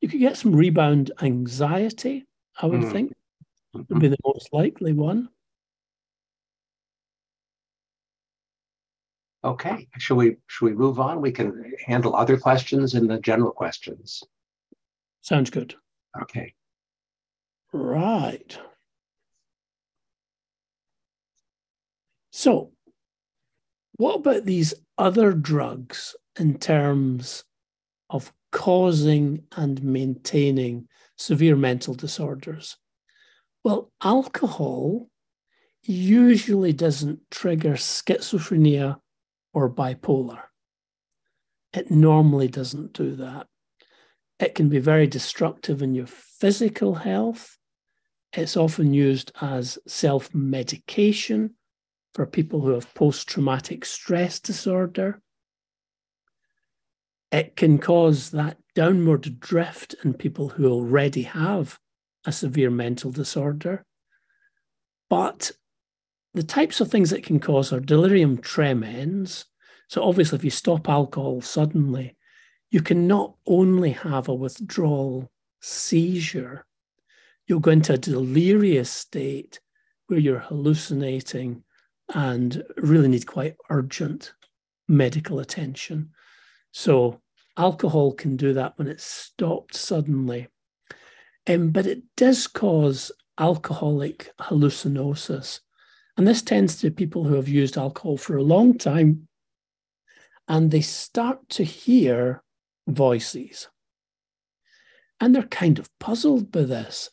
You could get some rebound anxiety, I would think, would be the most likely one. Okay, should we move on? We can handle other questions in the general questions. Sounds good. Okay. Right. So, what about these other drugs in terms of causing and maintaining severe mental disorders? Well, alcohol usually doesn't trigger schizophrenia or bipolar. It normally doesn't do that. It can be very destructive in your physical health. It's often used as self-medication for people who have post-traumatic stress disorder. It can cause that downward drift in people who already have a severe mental disorder. But the types of things it can cause are delirium tremens. So obviously, if you stop alcohol suddenly, you can not only have a withdrawal seizure, you'll go into a delirious state where you're hallucinating and really need quite urgent medical attention. So alcohol can do that when it's stopped suddenly. But it does cause alcoholic hallucinosis. And this tends to be people who have used alcohol for a long time, and they start to hear voices. And they're kind of puzzled by this.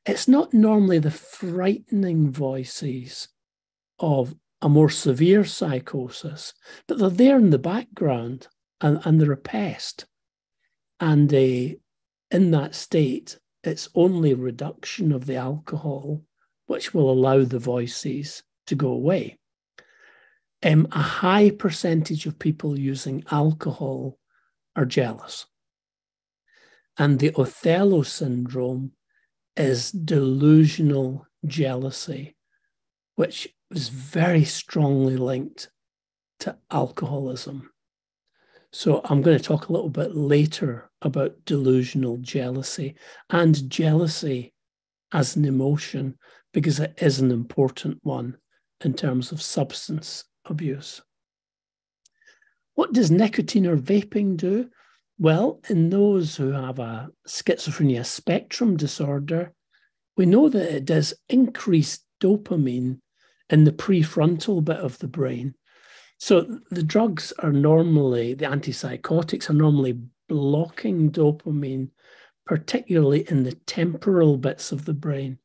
It's not normally the frightening voices of a more severe psychosis, but they're there in the background and they're a pest. And in that state, it's only reduction of the alcohol which will allow the voices to go away. A high percentage of people using alcohol are jealous. And the Othello syndrome is delusional jealousy, which is very strongly linked to alcoholism. So I'm going to talk a little bit later about delusional jealousy and jealousy as an emotion, because it is an important one in terms of substance abuse. What does nicotine or vaping do? Well, in those who have a schizophrenia spectrum disorder, we know that it does increase dopamine in the prefrontal bit of the brain. So the drugs are normally, the antipsychotics are normally blocking dopamine, particularly in the temporal bits of the brain.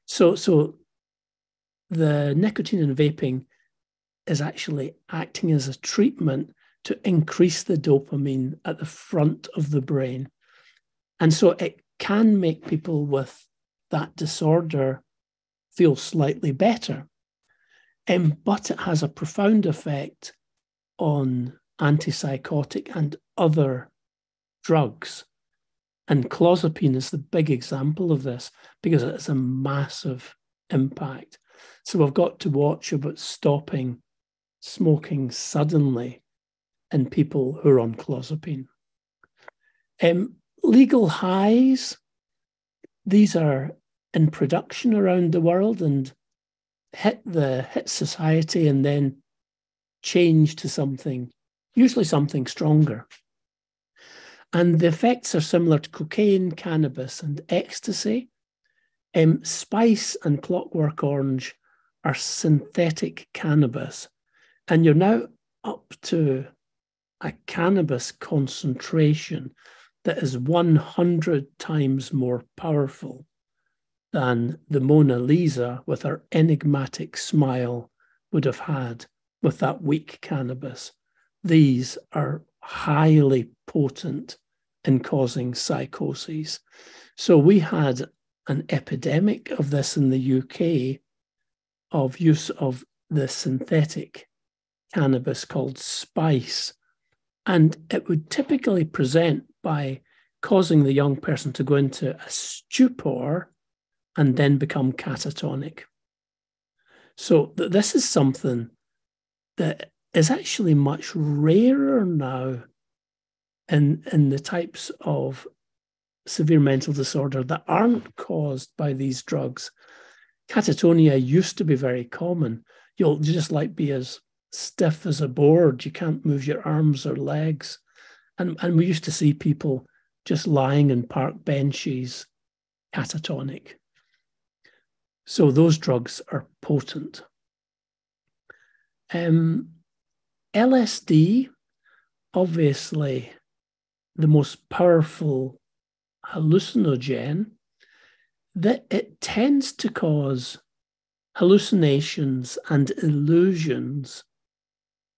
So the nicotine and vaping is actually acting as a treatment to increase the dopamine at the front of the brain. And so it can make people with that disorder feel slightly better. But it has a profound effect on antipsychotic and other drugs. And clozapine is the big example of this because it has a massive impact. So we've got to watch about stopping smoking suddenly in people who are on clozapine. Legal highs, these are in production around the world and hit society and then change to something, usually something stronger. And the effects are similar to cocaine, cannabis, and ecstasy. Spice and Clockwork Orange are synthetic cannabis. And you're now up to a cannabis concentration that is 100 times more powerful than the Mona Lisa with her enigmatic smile would have had with that weak cannabis. These are highly potent in causing psychoses. So we had an epidemic of this in the UK, of use of the synthetic cannabis called spice. And it would typically present by causing the young person to go into a stupor and then become catatonic. So this is something that is actually much rarer now in the types of severe mental disorder that aren't caused by these drugs. Catatonia used to be very common. You'll just like be as stiff as a board. You can't move your arms or legs. And we used to see people just lying in park benches, catatonic. So those drugs are potent. LSD, obviously the most powerful hallucinogen, that it tends to cause hallucinations and illusions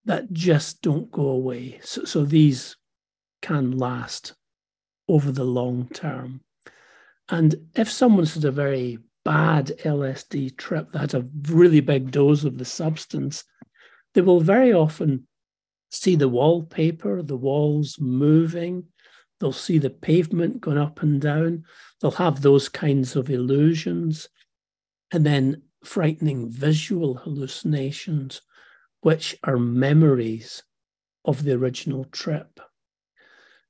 that just don't go away. So these can last over the long term. And if someone's had a very bad LSD trip that had a really big dose of the substance, they will very often see the wallpaper, the walls moving. They'll see the pavement going up and down. They'll have those kinds of illusions. And then frightening visual hallucinations, which are memories of the original trip.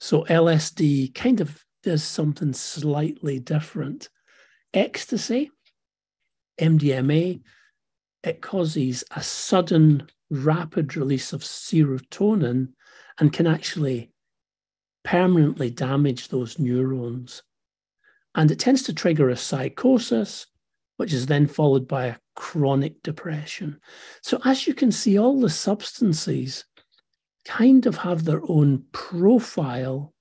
So LSD kind of does something slightly different. Ecstasy, MDMA, it causes a sudden, rapid release of serotonin and can actually permanently damage those neurons. And it tends to trigger a psychosis, which is then followed by a chronic depression. So as you can see, all the substances kind of have their own profile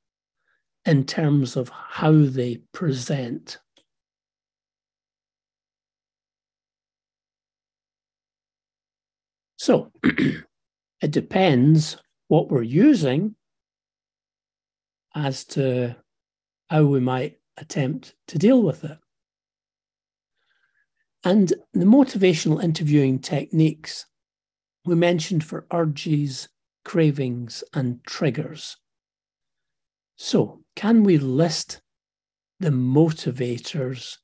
in terms of how they present. So it depends what we're using as to how we might attempt to deal with it. And the motivational interviewing techniques we mentioned for urges, cravings, and triggers. So, can we list the motivators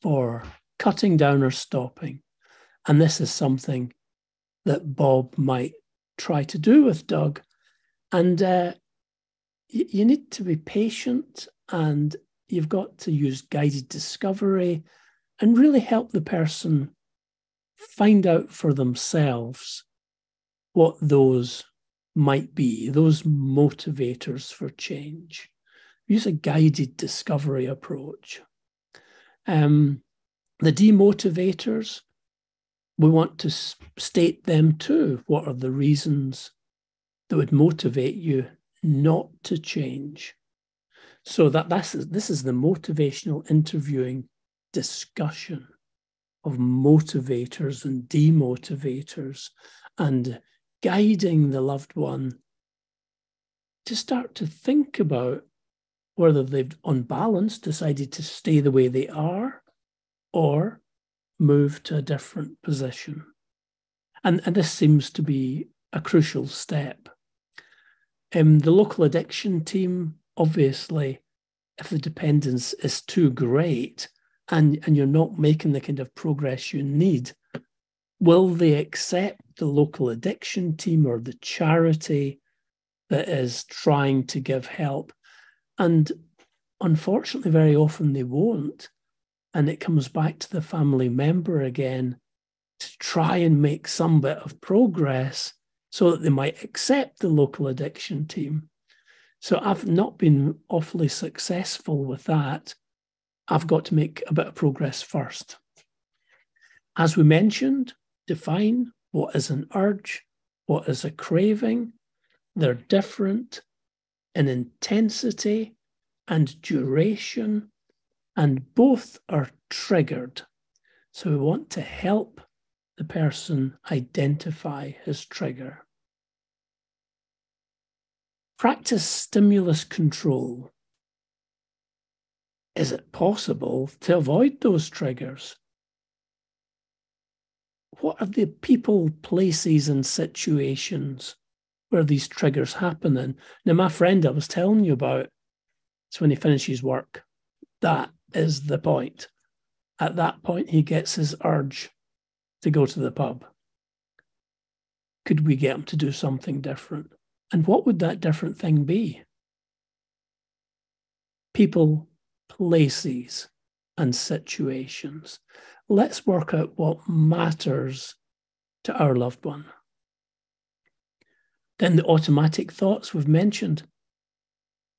for cutting down or stopping? And this is something that Bob might try to do with Doug. And you need to be patient, and you've got to use guided discovery and really help the person find out for themselves what those might be, those motivators for change. Use a guided discovery approach. The demotivators, we want to state them too. What are the reasons that would motivate you not to change? So this is the motivational interviewing discussion of motivators and demotivators, and guiding the loved one to start to think about whether they've, on balance, decided to stay the way they are or move to a different position. And this seems to be a crucial step. The local addiction team, obviously, if the dependence is too great and you're not making the kind of progress you need, will they accept the local addiction team or the charity that is trying to give help? And unfortunately, very often they won't. And it comes back to the family member again to try and make some bit of progress so that they might accept the local addiction team. So I've not been awfully successful with that. I've got to make a bit of progress first. As we mentioned, define what is an urge, what is a craving. They're different in intensity and duration, and both are triggered. So we want to help the person identify his trigger. Practice stimulus control. is it possible to avoid those triggers? What are the people, places, and situations where these triggers happen in? Now, my friend I was telling you about, it's when he finishes work. That is the point. At that point, he gets his urge to go to the pub. Could we get him to do something different? And what would that different thing be? People, places, and situations. Let's work out what matters to our loved one. Then the automatic thoughts we've mentioned.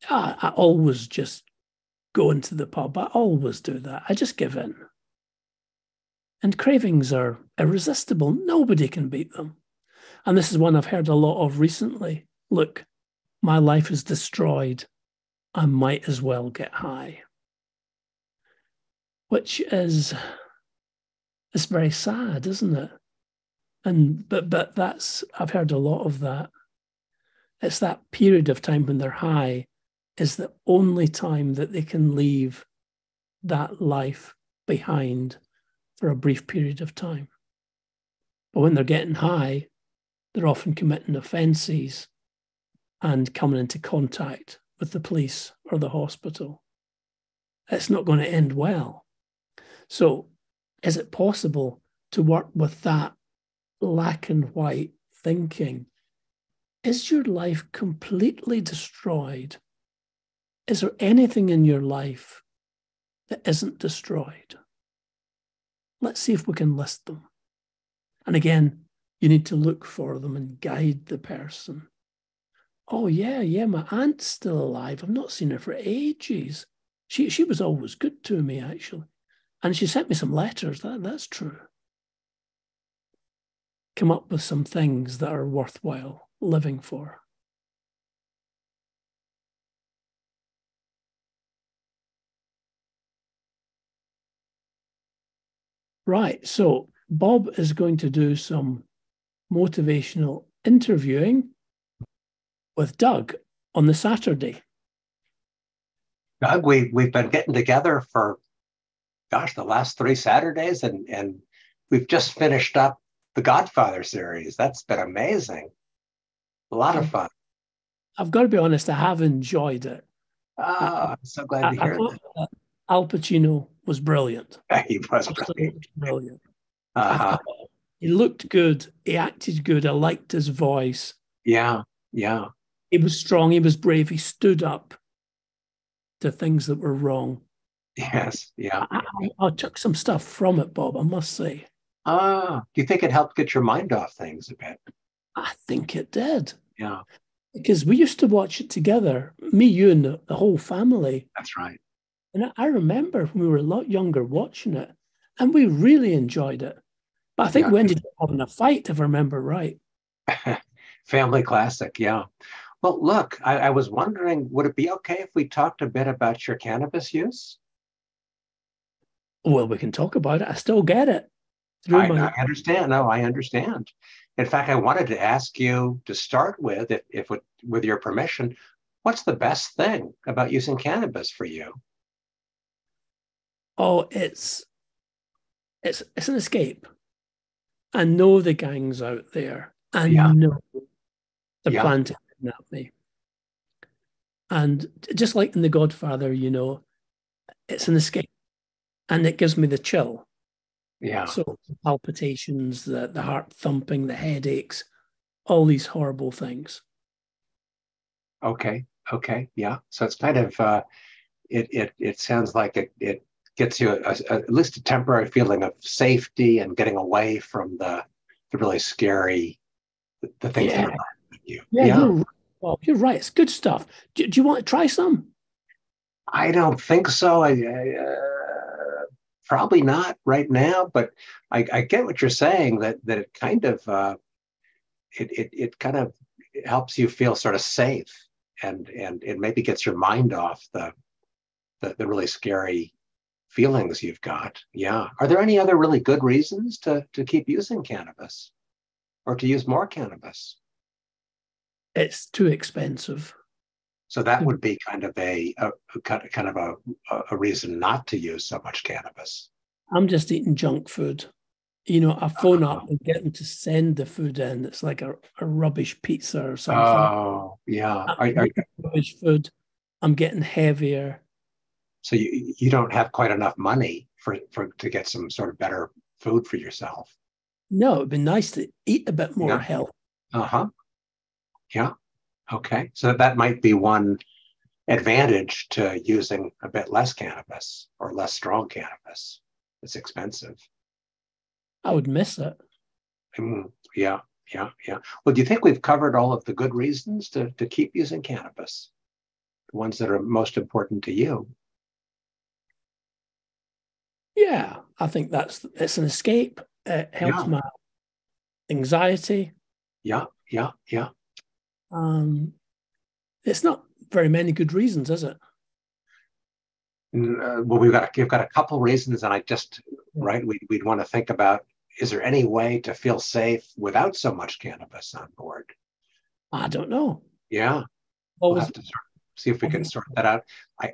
I always just go into the pub. I always do that. I just give in. And cravings are irresistible. Nobody can beat them. And this is one I've heard a lot of recently. Look, my life is destroyed. I might as well get high. Which is, it's very sad, isn't it? And but that's, I've heard a lot of that. It's that period of time when they're high is the only time that they can leave that life behind for a brief period of time. But when they're getting high, they're often committing offences and coming into contact with the police or the hospital. It's not going to end well. So is it possible to work with that black and white thinking? Is your life completely destroyed? Is there anything in your life that isn't destroyed? Let's see if we can list them. And again, you need to look for them and guide the person. Oh, yeah, my aunt's still alive. I've not seen her for ages. She was always good to me, actually. And she sent me some letters. That's true. Come up with some things that are worthwhile living for. Right, so Bob is going to do some motivational interviewing with Doug on the Saturday. Doug, we've been getting together for, the last 3 Saturdays, and we've just finished up the Godfather series. That's been amazing. A lot of fun. I've got to be honest, I have enjoyed it. I'm so glad to hear that. Al Pacino was brilliant. He was brilliant. Uh-huh. He looked good. He acted good. I liked his voice. Yeah. He was strong. He was brave. He stood up to things that were wrong. Yes, yeah. I took some stuff from it, Bob, I must say. Do you think it helped get your mind off things a bit? I think it did. Yeah. Because we used to watch it together, me, you, and the whole family. That's right. And I remember when we were a lot younger watching it, and we really enjoyed it. But I think we ended up having a fight, if I remember right. Family classic, yeah. Well, look, I was wondering, would it be okay if we talked a bit about your cannabis use? Well, we can talk about it. I still get it. I understand. No, I understand. In fact, I wanted to ask you to start with, if with your permission, what's the best thing about using cannabis for you? Oh, it's an escape. I know the gang's out there. I know the plan to kidnap me. And just like in The Godfather, it's an escape. And it gives me the chill. Yeah. So the palpitations, the heart thumping, the headaches, all these horrible things. Okay. Yeah. So it's kind of it sounds like it gets you at least a temporary feeling of safety and getting away from the really scary things that are happening to you. Yeah. You're right. It's good stuff. Do you want to try some? I don't think so. Probably not right now, but I get what you're saying, that it kind of it kind of helps you feel sort of safe, and it maybe gets your mind off the really scary feelings you've got. Yeah. Are there any other really good reasons to keep using cannabis or to use more cannabis? It's too expensive. So that would be kind of a reason not to use so much cannabis. I'm just eating junk food. I phone up and get them to send the food in. It's like a rubbish pizza or something. Oh, yeah. I'm eating rubbish food. I'm getting heavier. So you don't have quite enough money for to get some sort of better food for yourself. No, it'd be nice to eat a bit more Yeah. health. Uh-huh. Yeah. Okay. So that might be one advantage to using a bit less cannabis or less strong cannabis. It's expensive. I would miss it. Yeah, yeah, yeah. Well, do you think we've covered all of the good reasons to keep using cannabis? The ones that are most important to you? Yeah, I think it's an escape. It helps my anxiety. Yeah, yeah, yeah. It's not very many good reasons, is it? Well, we've got a couple reasons, and right, we'd want to think about, is there any way to feel safe without so much cannabis on board? I don't know. Yeah, we'll have to see if we can sort that out.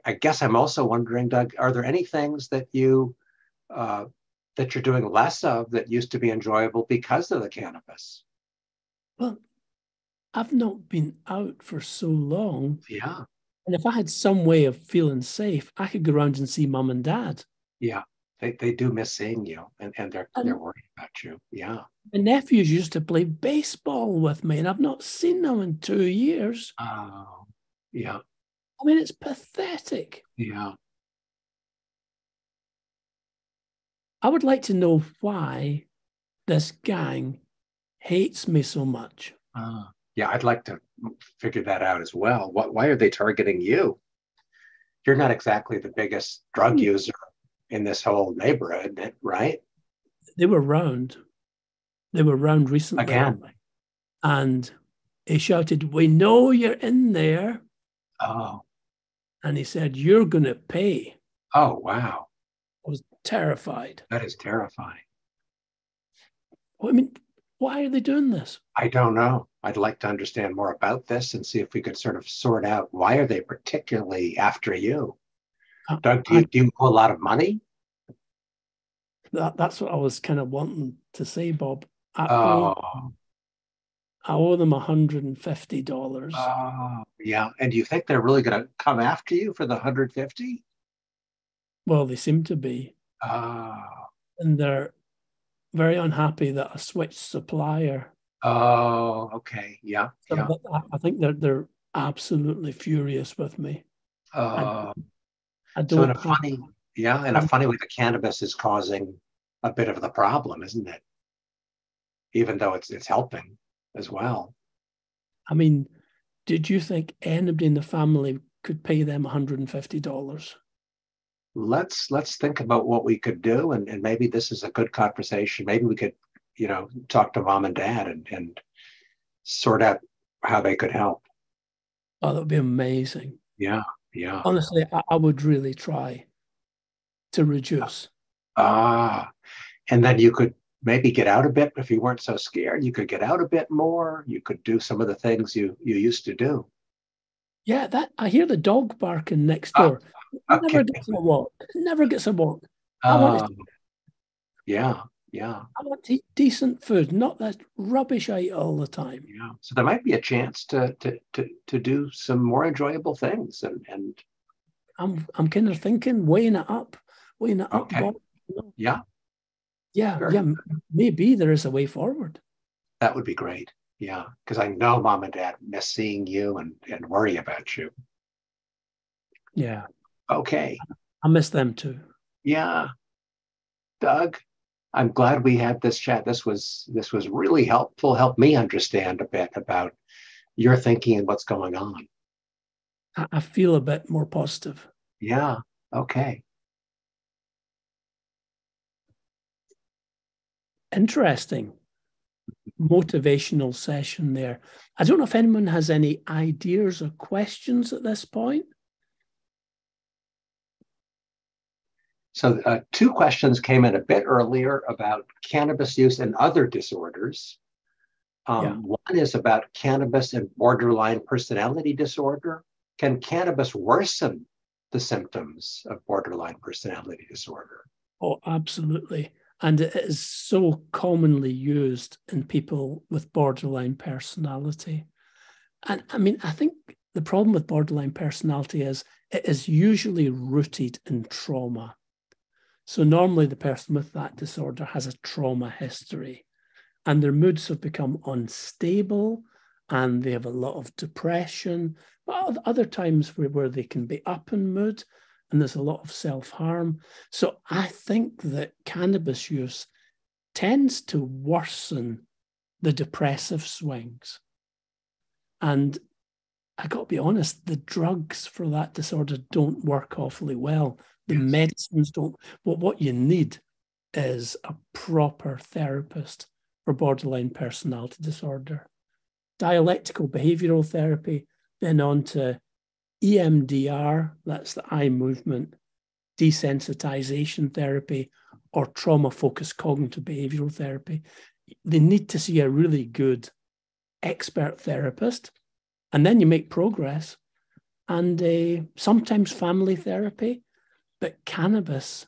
I guess I'm also wondering, Doug, are there any things that that you're doing less of that used to be enjoyable because of the cannabis? Well, I've not been out for so long. Yeah. And if I had some way of feeling safe, I could go around and see mum and dad. Yeah. They do miss seeing you, and they're worried about you. Yeah. My nephews used to play baseball with me, and I've not seen them in 2 years. Oh, yeah. I mean, it's pathetic. Yeah. I would like to know why this gang hates me so much. Yeah, I'd like to figure that out as well. Why are they targeting you? You're not exactly the biggest drug user in this whole neighborhood, right? They were round. They were round recently. Again. And he shouted, "We know you're in there." Oh. And he said, "You're going to pay." Oh, wow. I was terrified. That is terrifying. Well, I mean, why are they doing this? I don't know. I'd like to understand more about this and see if we could sort of sort out, why are they particularly after you? Doug, do you owe a lot of money? That's what I was kind of wanting to say, Bob. I owe them $150. Oh, yeah. And do you think they're really going to come after you for the 150? Well, they seem to be. And they're very unhappy that I switched supplier. Oh, okay. Yeah. So yeah. I think they're absolutely furious with me. I don't. So in a funny way, the cannabis is causing a bit of the problem, isn't it? Even though it's helping as well. I mean, did you think anybody in the family could pay them $150? Let's think about what we could do, and maybe this is a good conversation. Maybe we could, talk to mom and dad and sort out how they could help. Oh, that would be amazing. Yeah, yeah. Honestly, I would really try to reduce. And then you could maybe get out a bit if you weren't so scared. You could get out a bit more. You could do some of the things you used to do. Yeah, I hear the dog barking next door. It never gets a walk. It never gets a walk. Yeah, yeah. I want to eat decent food, not that rubbish I eat all the time. Yeah. So there might be a chance to do some more enjoyable things, and I'm kind of thinking weighing it up. Okay. Bob. Yeah. Yeah, sure. Yeah. Maybe there is a way forward. That would be great. Yeah, because I know mom and dad miss seeing you and worry about you. Yeah. Okay. I miss them too. Yeah. Doug, I'm glad we had this chat. This was really helpful. Helped me understand a bit about your thinking and what's going on. I feel a bit more positive. Yeah. Okay. Interesting. Motivational session there. I don't know if anyone has any ideas or questions at this point. So 2 questions came in a bit earlier about cannabis use and other disorders. One is about cannabis and borderline personality disorder. can cannabis worsen the symptoms of borderline personality disorder? Oh, absolutely. And it is so commonly used in people with borderline personality. And I mean, I think the problem with borderline personality is it is usually rooted in trauma. So normally the person with that disorder has a trauma history and their moods have become unstable and they have a lot of depression, but other times where they can be up in mood and there's a lot of self-harm. So I think that cannabis use tends to worsen the depressive swings. And I got to be honest, the drugs for that disorder don't work awfully well. The medicines don't. But what you need is a proper therapist for borderline personality disorder. Dialectical behavioral therapy, then on to EMDR, that's the eye movement, desensitization therapy, or trauma-focused cognitive behavioral therapy. They need to see a really good expert therapist, and then you make progress. And sometimes family therapy, but cannabis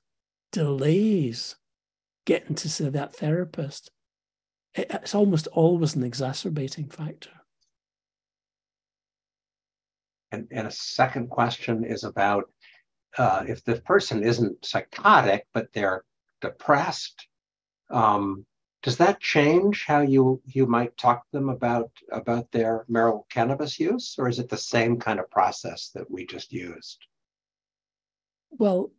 delays getting to see that therapist. It's almost always an exacerbating factor. And a second question is about if the person isn't psychotic, but they're depressed, does that change how you might talk to them about their marijuana cannabis use, or is it the same kind of process that we just used? Well,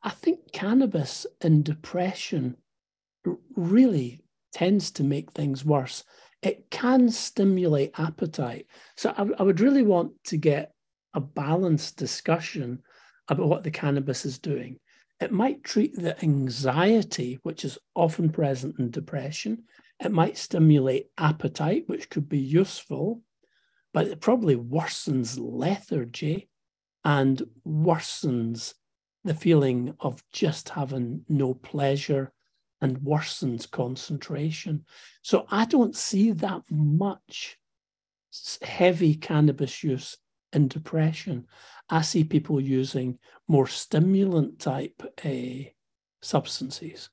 I think cannabis in depression really tends to make things worse. It can stimulate appetite. So I would really want to get a balanced discussion about what the cannabis is doing. It might treat the anxiety, which is often present in depression. It might stimulate appetite, which could be useful, but it probably worsens lethargy and worsens the feeling of just having no pleasure and worsens concentration. So I don't see that much heavy cannabis use in depression. I see people using more stimulant type substances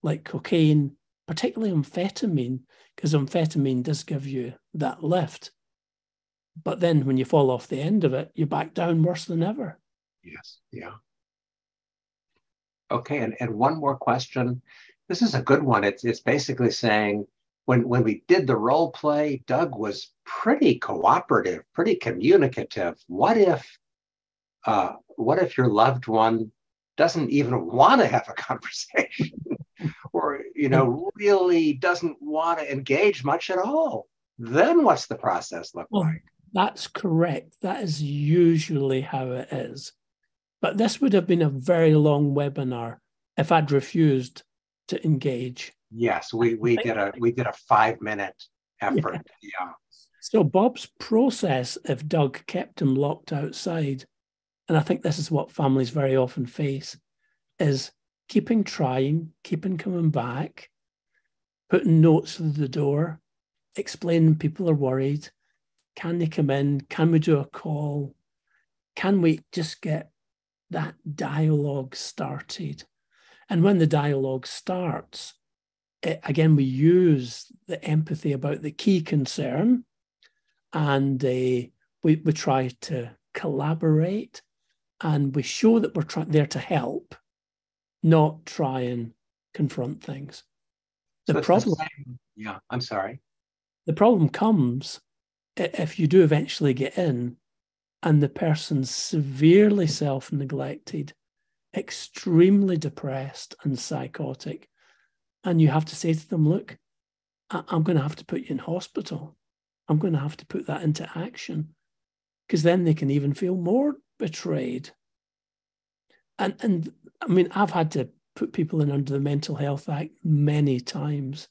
like cocaine, particularly amphetamine, because amphetamine does give you that lift. But then when you fall off the end of it, you're back down worse than ever. Yes, yeah. Okay, and one more question. This is a good one. It's basically saying when we did the role play, Doug was pretty cooperative, pretty communicative. What if your loved one doesn't even want to have a conversation, or really doesn't want to engage much at all? Then what's the process look like? That's correct. That is usually how it is. But this would have been a very long webinar if I'd refused to engage. Yes, we did a 5-minute effort. Yeah. So Bob's process, if Doug kept him locked outside, and I think this is what families very often face, is keeping trying, keeping coming back, putting notes through the door, explaining people are worried. Can they come in? Can we do a call? Can we just get that dialogue started? And when the dialogue starts, again, we use the empathy about the key concern, and we try to collaborate, and we show that we're there to help, not try and confront things. The problem comes if you do eventually get in and the person's severely self-neglected, extremely depressed and psychotic, and you have to say to them, look, I'm going to have to put you in hospital. I'm going to have to put that into action, because then they can even feel more betrayed. And I mean, I've had to put people in under the Mental Health Act many times.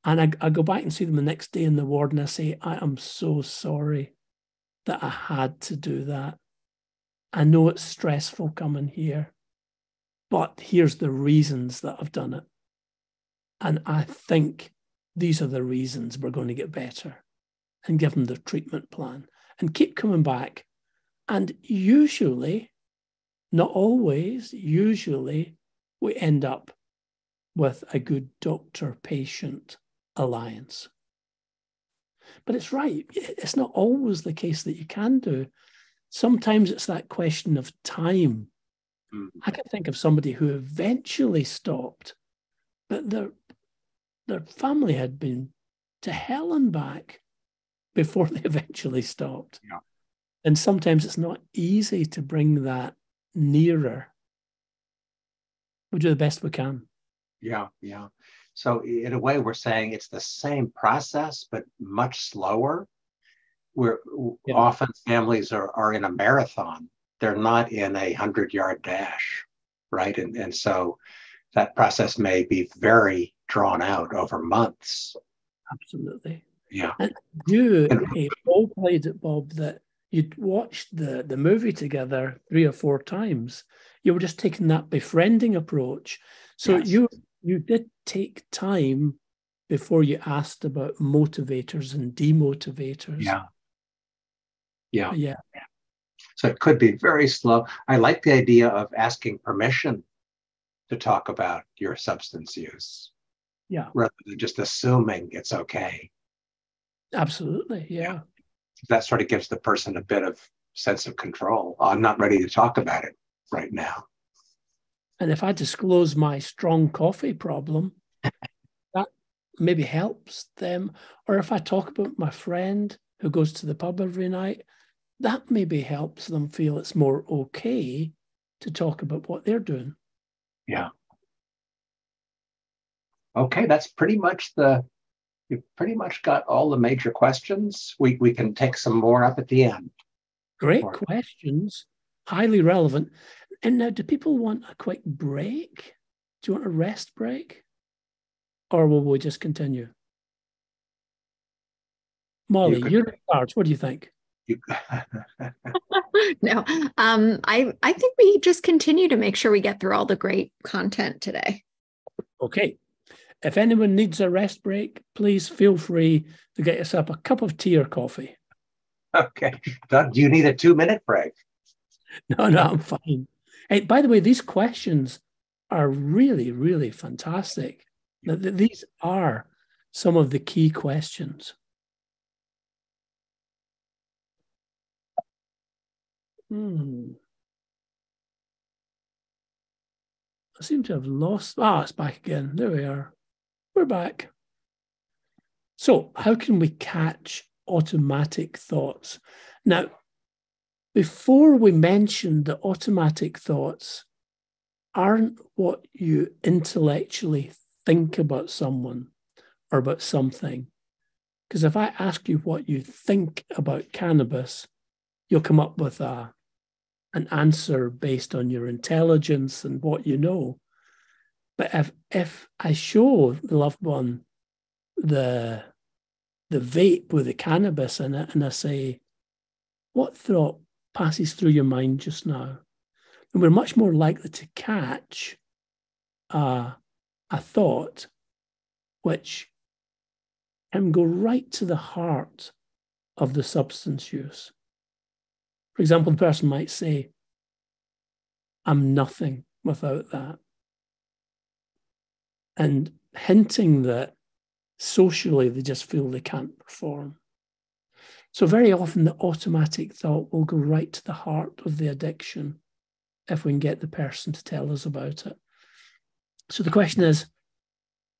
And I go back and see them the next day in the ward and I say, I am so sorry that I had to do that. I know it's stressful coming here, but here's the reasons that I've done it. And I think these are the reasons we're going to get better, and give them the treatment plan. and keep coming back. And usually, not always, usually we end up with a good doctor-patient alliance. But it's right. It's not always the case that you can do. Sometimes it's that question of time. I can think of somebody who eventually stopped, but their family had been to hell and back before they eventually stopped. Yeah. And sometimes it's not easy to bring that nearer. We do the best we can. Yeah, yeah. So in a way, we're saying it's the same process, but much slower. Often families are in a marathon. They're not in a 100-yard dash, right? And so that process may be very drawn out over months. Absolutely. Yeah. And you all played it, Bob, that you'd watched the movie together 3 or 4 times. You were just taking that befriending approach. So yes. you did take time before you asked about motivators and demotivators. Yeah. Yeah. Yeah. So it could be very slow. I like the idea of asking permission to talk about your substance use. Yeah. Rather than just assuming it's okay. Absolutely. Yeah. That sort of gives the person a bit of sense of control. I'm not ready to talk about it right now. And if I disclose my strong coffee problem, that maybe helps them. Or if I talk about my friend who goes to the pub every night, that maybe helps them feel it's more okay to talk about what they're doing. Yeah. Okay, that's you've pretty much got all the major questions. We can take some more up at the end. Great questions, highly relevant. And now, do people want a quick break? Do you want a rest break? Or will we just continue? Molly, you're in charge. What do you think? No, I think we just continue to make sure we get through all the great content today. Okay. If anyone needs a rest break, please feel free to get yourself a cup of tea or coffee. Okay. Doug, do you need a 2-minute break? No, I'm fine. Hey, by the way, these questions are really, really fantastic. These are some of the key questions. I seem to have lost. It's back again. There we are. We're back. So, how can we catch automatic thoughts? Now, before we mentioned that automatic thoughts aren't what you intellectually think about someone or about something. Because if I ask you what you think about cannabis, you'll come up with an answer based on your intelligence and what you know. But if I show the loved one the vape with the cannabis in it, and I say, what thought passes through your mind just now? And we're much more likely to catch a thought which can go right to the heart of the substance use. For example, the person might say, I'm nothing without that. And hinting that socially they just feel they can't perform. So very often the automatic thought will go right to the heart of the addiction if we can get the person to tell us about it. So the question is,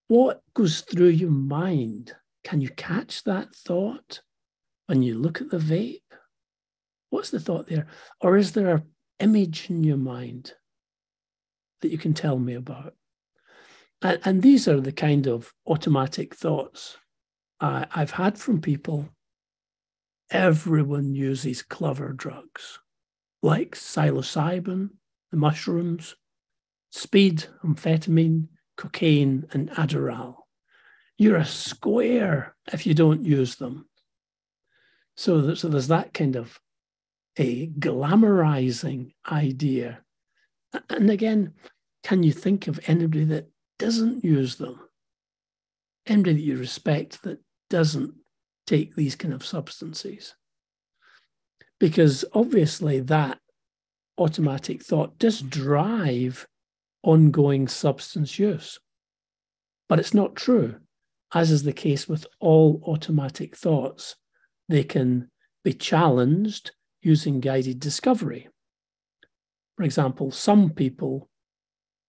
what goes through your mind? Can you catch that thought when you look at the vape? What's the thought there? Or is there an image in your mind that you can tell me about? And these are the kind of automatic thoughts I've had from people. Everyone uses clever drugs like psilocybin, the mushrooms, speed, amphetamine, cocaine, and Adderall. You're a square if you don't use them. So there's that kind of a glamorizing idea. And again, can you think of anybody that doesn't use them? Anybody that you respect that doesn't take these kind of substances? because obviously that automatic thought does drive ongoing substance use. But it's not true. As is the case with all automatic thoughts, they can be challenged using guided discovery. For example, some people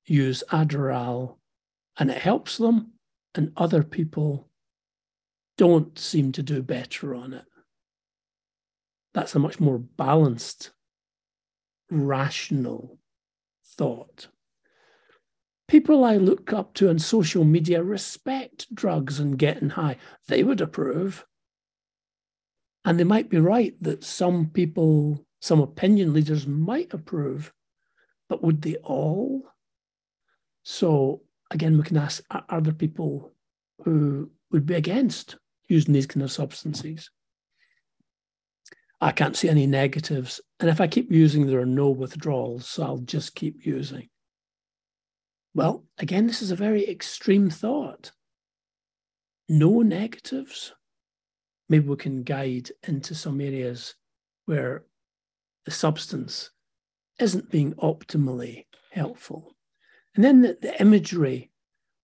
use Adderall and it helps them, and other people don't seem to do better on it. That's a much more balanced, rational thought. People I look up to on social media respect drugs and getting high. They would approve. And they might be right that some people, some opinion leaders might approve, but would they all? So again, we can ask, are there people who would be against using these kind of substances? I can't see any negatives. And if I keep using, there are no withdrawals, so I'll just keep using. Well, again, this is a very extreme thought. No negatives. Maybe we can guide into some areas where the substance isn't being optimally helpful. And then the imagery,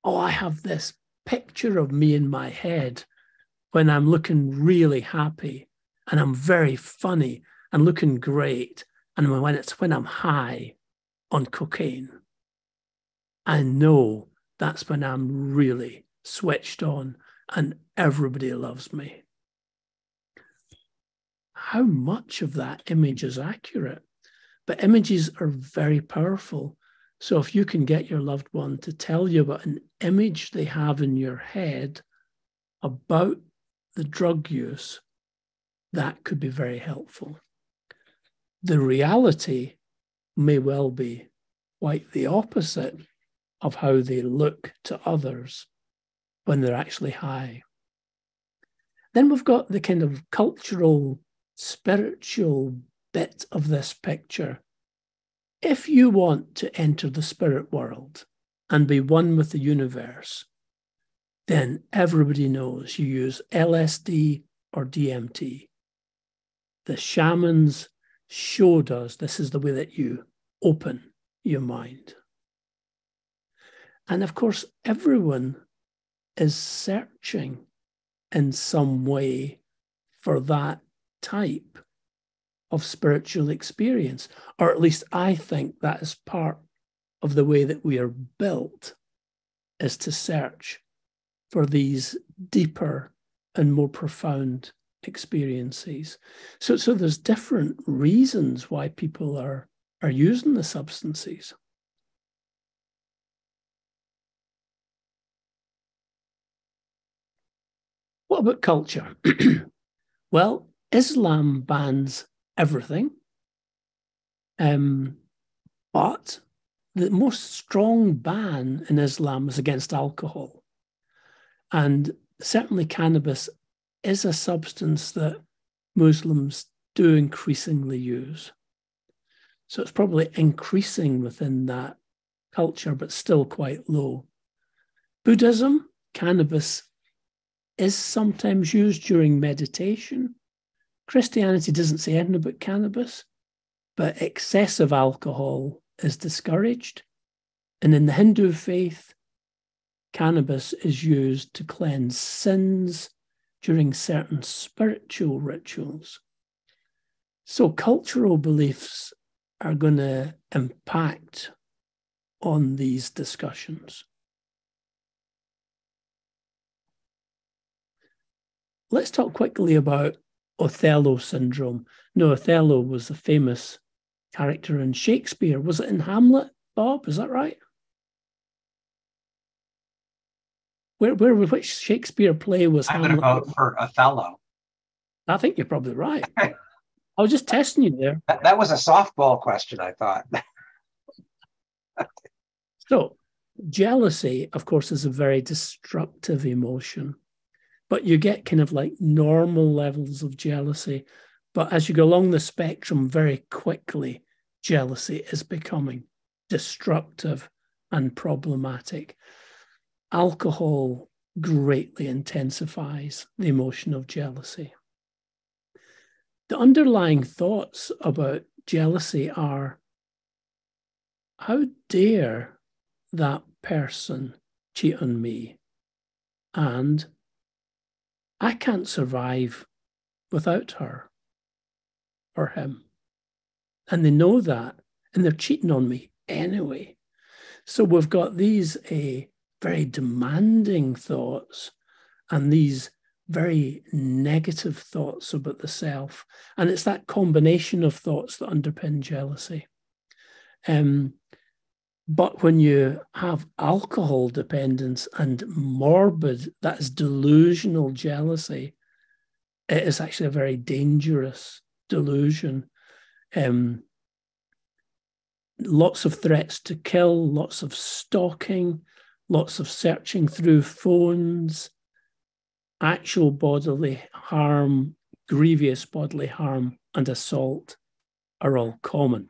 I have this picture of me in my head when I'm looking really happy and I'm very funny and looking great. And when I'm high on cocaine, I know that's when I'm really switched on and everybody loves me. How much of that image is accurate? But images are very powerful. So if you can get your loved one to tell you about an image they have in your head about the drug use, that could be very helpful. The reality may well be quite the opposite of how they look to others when they're actually high. Then we've got the kind of cultural, spiritual bit of this picture. If you want to enter the spirit world and be one with the universe, then everybody knows you use LSD or DMT. The shamans showed us this is the way that you open your mind. And of course, everyone is searching in some way for that type of spiritual experience, or at least I think that is part of the way that we are built, is to search for these deeper and more profound experiences. So there's different reasons why people are using the substances. What about culture? Well, Islam bans everything, but the most strong ban in Islam is against alcohol. And certainly cannabis is a substance that Muslims do increasingly use. So it's probably increasing within that culture, but still quite low. Buddhism, cannabis is sometimes used during meditation. Christianity doesn't say anything about cannabis, but excessive alcohol is discouraged. And in the Hindu faith, cannabis is used to cleanse sins during certain spiritual rituals. So cultural beliefs are going to impact on these discussions. Let's talk quickly about Othello syndrome. No, Othello was a famous character in Shakespeare. Was it in Hamlet, Bob? Is that right? Which Shakespeare play was Hamlet? I'm going to vote for Othello. I think you're probably right. I was just testing you there. That was a softball question, I thought. So, jealousy, of course, is a very destructive emotion. But you get kind of like normal levels of jealousy. But as you go along the spectrum, very quickly, jealousy is becoming destructive and problematic. Alcohol greatly intensifies the emotion of jealousy. the underlying thoughts about jealousy are, how dare that person cheat on me? And I can't survive without her or him. And they know that, and they're cheating on me anyway. So we've got these very demanding thoughts and these very negative thoughts about the self. And it's that combination of thoughts that underpin jealousy. But when you have alcohol dependence and morbid, that is delusional jealousy, it is actually a very dangerous delusion. Lots of threats to kill, lots of stalking, lots of searching through phones, actual bodily harm, grievous bodily harm, and assault are all common.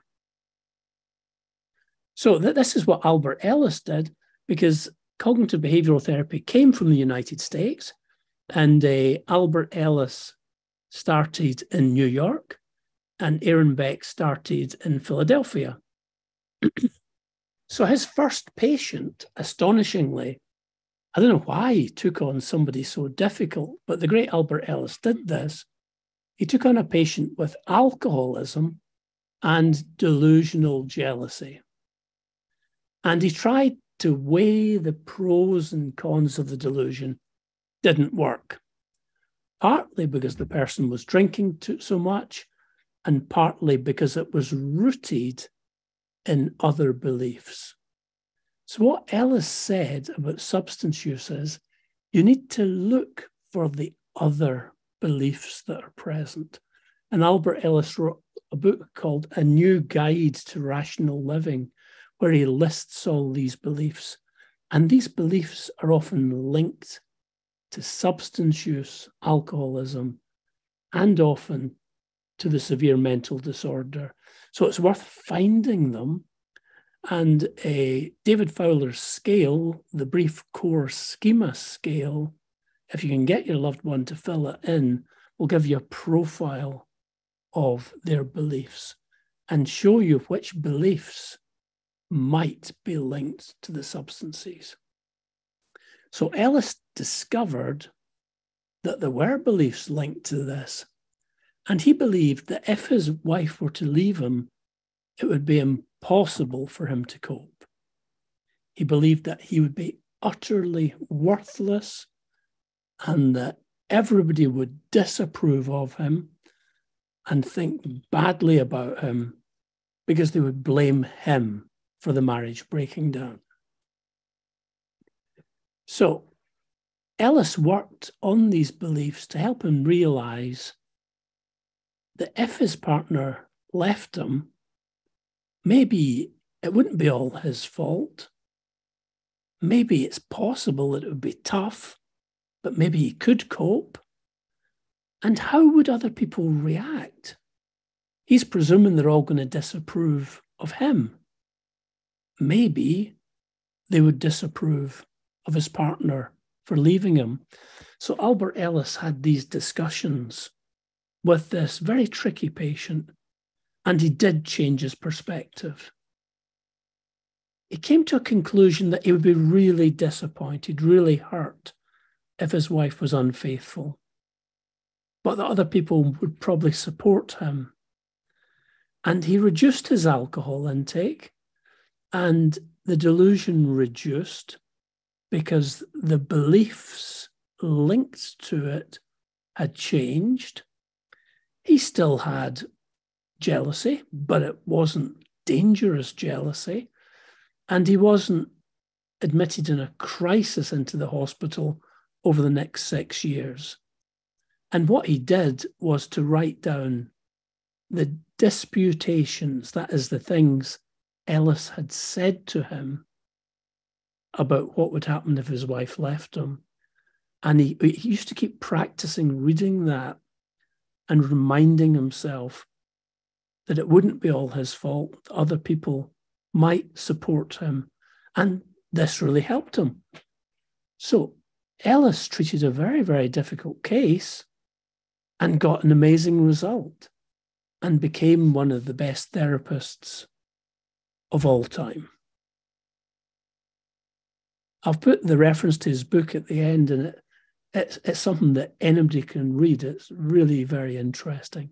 So this is what Albert Ellis did, because cognitive behavioral therapy came from the United States, and Albert Ellis started in New York, and Aaron Beck started in Philadelphia. So his first patient, astonishingly, I don't know why he took on somebody so difficult, but the great Albert Ellis did this. He took on a patient with alcoholism and delusional jealousy. And he tried to weigh the pros and cons of the delusion. Didn't work. Partly because the person was drinking so much, and partly because it was rooted in other beliefs. So what Ellis said about substance use is, you need to look for the other beliefs that are present. And Albert Ellis wrote a book called A New Guide to Rational Living, where he lists all these beliefs. And these beliefs are often linked to substance use, alcoholism, and often to the severe mental disorder. So it's worth finding them. And David Fowler's scale, the brief core schema scale, if you can get your loved one to fill it in, will give you a profile of their beliefs and show you which beliefs might be linked to the substances. So Ellis discovered that there were beliefs linked to this, and he believed that if his wife were to leave him, it would be impossible for him to cope. He believed that he would be utterly worthless and that everybody would disapprove of him and think badly about him because they would blame him for the marriage breaking down. So Ellis worked on these beliefs to help him realize that if his partner left him, maybe it wouldn't be all his fault. Maybe it's possible that it would be tough, but maybe he could cope. And how would other people react? He's presuming they're all going to disapprove of him. Maybe they would disapprove of his partner for leaving him. So Albert Ellis had these discussions with this very tricky patient, and he did change his perspective. He came to a conclusion that he would be really disappointed, really hurt if his wife was unfaithful, but that other people would probably support him. And he reduced his alcohol intake, and the delusion reduced because the beliefs linked to it had changed. He still had jealousy, but it wasn't dangerous jealousy. And he wasn't admitted in a crisis into the hospital over the next 6 years. And what he did was to write down the disputations, that is the things Ellis had said to him about what would happen if his wife left him. And he used to keep practicing reading that and reminding himself that it wouldn't be all his fault. Other people might support him. And this really helped him. So Ellis treated a very, very difficult case and got an amazing result and became one of the best therapists of all time. I've put the reference to his book at the end, and it's something that anybody can read. It's really very interesting.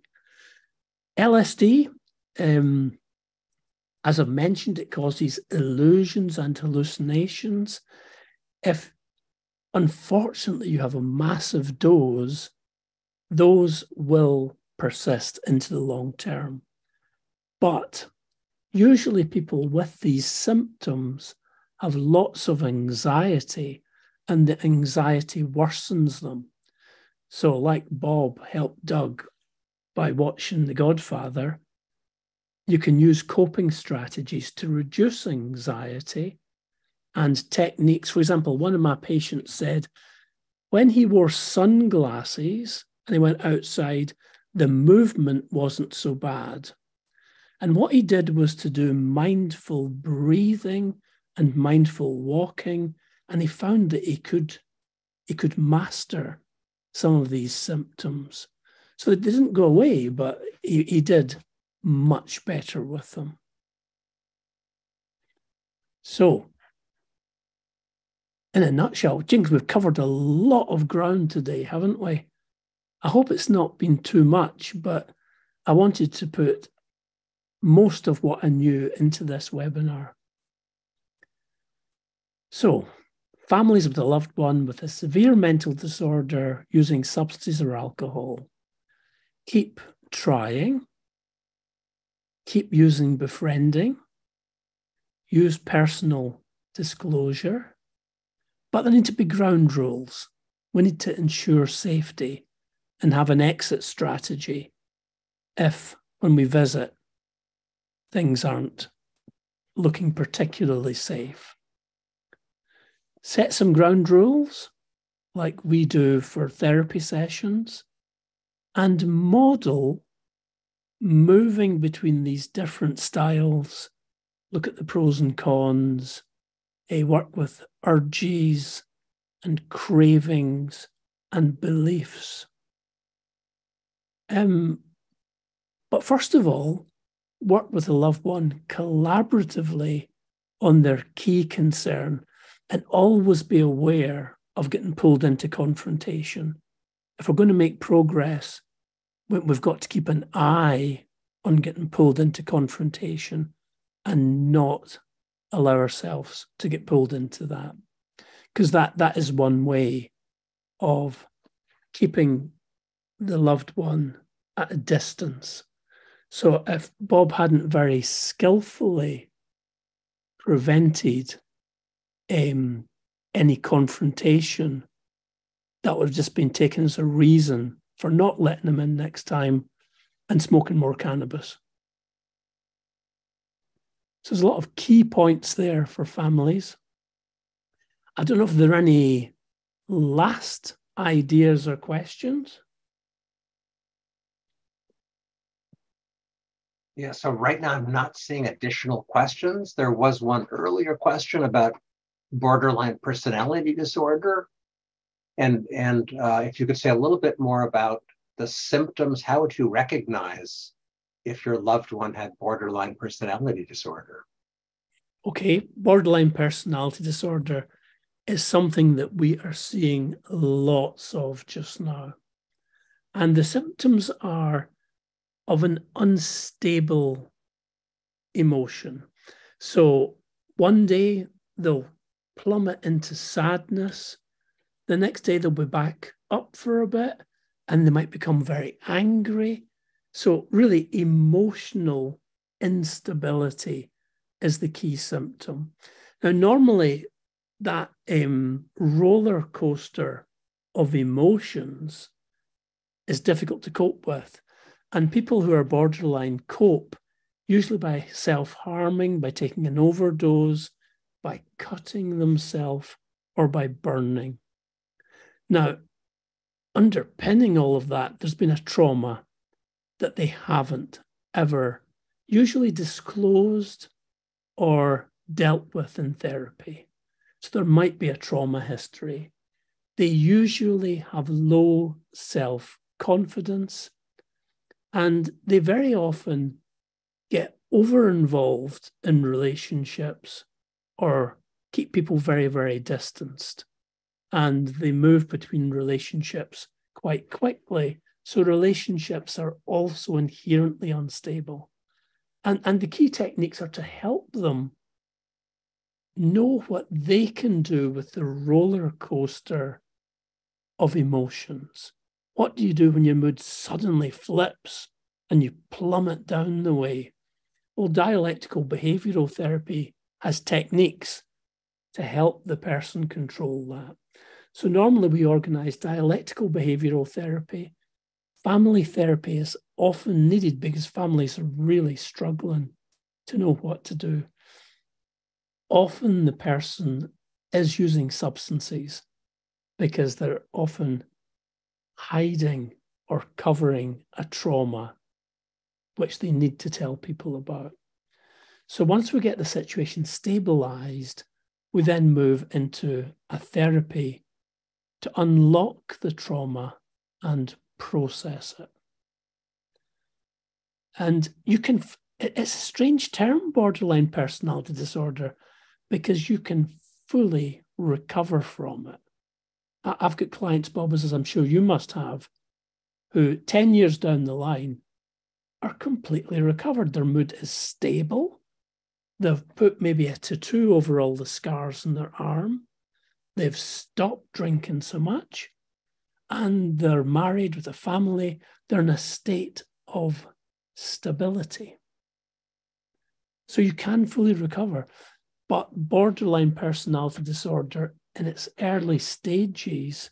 LSD, as I've mentioned, it causes illusions and hallucinations. If, unfortunately, you have a massive dose, those will persist into the long term. But usually people with these symptoms have lots of anxiety, and the anxiety worsens them. So like Bob helped Doug by watching The Godfather, you can use coping strategies to reduce anxiety and techniques. For example, one of my patients said when he wore sunglasses and he went outside, the movement wasn't so bad. And what he did was to do mindful breathing and mindful walking, and he found that he could master some of these symptoms. So they didn't go away, but he did much better with them. So, in a nutshell, Jinx, we've covered a lot of ground today, haven't we? I hope it's not been too much, but I wanted to put most of what I knew into this webinar. So, families with a loved one with a severe mental disorder using substances or alcohol, keep trying, keep using befriending, use personal disclosure, but there need to be ground rules. We need to ensure safety and have an exit strategy if, when we visit, things aren't looking particularly safe. Set some ground rules, like we do for therapy sessions, and model moving between these different styles. Look at the pros and cons, work with urges and cravings and beliefs. But first of all, work with a loved one collaboratively on their key concern, and always be aware of getting pulled into confrontation. If we're going to make progress, we've got to keep an eye on getting pulled into confrontation and not allow ourselves to get pulled into that. Because that is one way of keeping the loved one at a distance. So if Bob hadn't very skillfully prevented any confrontation, that would have just been taken as a reason for not letting him in next time and smoking more cannabis. So there's a lot of key points there for families. I don't know if there are any last ideas or questions. Yeah, so right now I'm not seeing additional questions. There was one earlier question about borderline personality disorder. And if you could say a little bit more about the symptoms, how would you recognize if your loved one had borderline personality disorder? Okay, borderline personality disorder is something that we are seeing lots of just now. And the symptoms are of an unstable emotion. So one day they'll plummet into sadness. The next day they'll be back up for a bit, and they might become very angry. So really emotional instability is the key symptom. Now, normally that roller coaster of emotions is difficult to cope with. And people who are borderline cope usually by self-harming, by taking an overdose, by cutting themselves, or by burning. Now, underpinning all of that, there's been a trauma that they haven't ever usually disclosed or dealt with in therapy. So there might be a trauma history. They usually have low self confidence, and they very often get over-involved in relationships or keep people very, very distanced. And they move between relationships quite quickly. So relationships are also inherently unstable. And the key techniques are to help them know what they can do with the roller coaster of emotions. What do you do when your mood suddenly flips and you plummet down the way? Well, dialectical behavioral therapy has techniques to help the person control that. So normally we organize dialectical behavioral therapy. Family therapy is often needed because families are really struggling to know what to do. Often the person is using substances because they're often hiding or covering a trauma which they need to tell people about. So once we get the situation stabilized, we then move into a therapy to unlock the trauma and process it. And you can, it's a strange term, borderline personality disorder, because you can fully recover from it. I've got clients, Bob, as I'm sure you must have, who 10 years down the line are completely recovered. Their mood is stable. They've put maybe a tattoo over all the scars on their arm. They've stopped drinking so much. And they're married with a family. They're in a state of stability. So you can fully recover. But borderline personality disorder in its early stages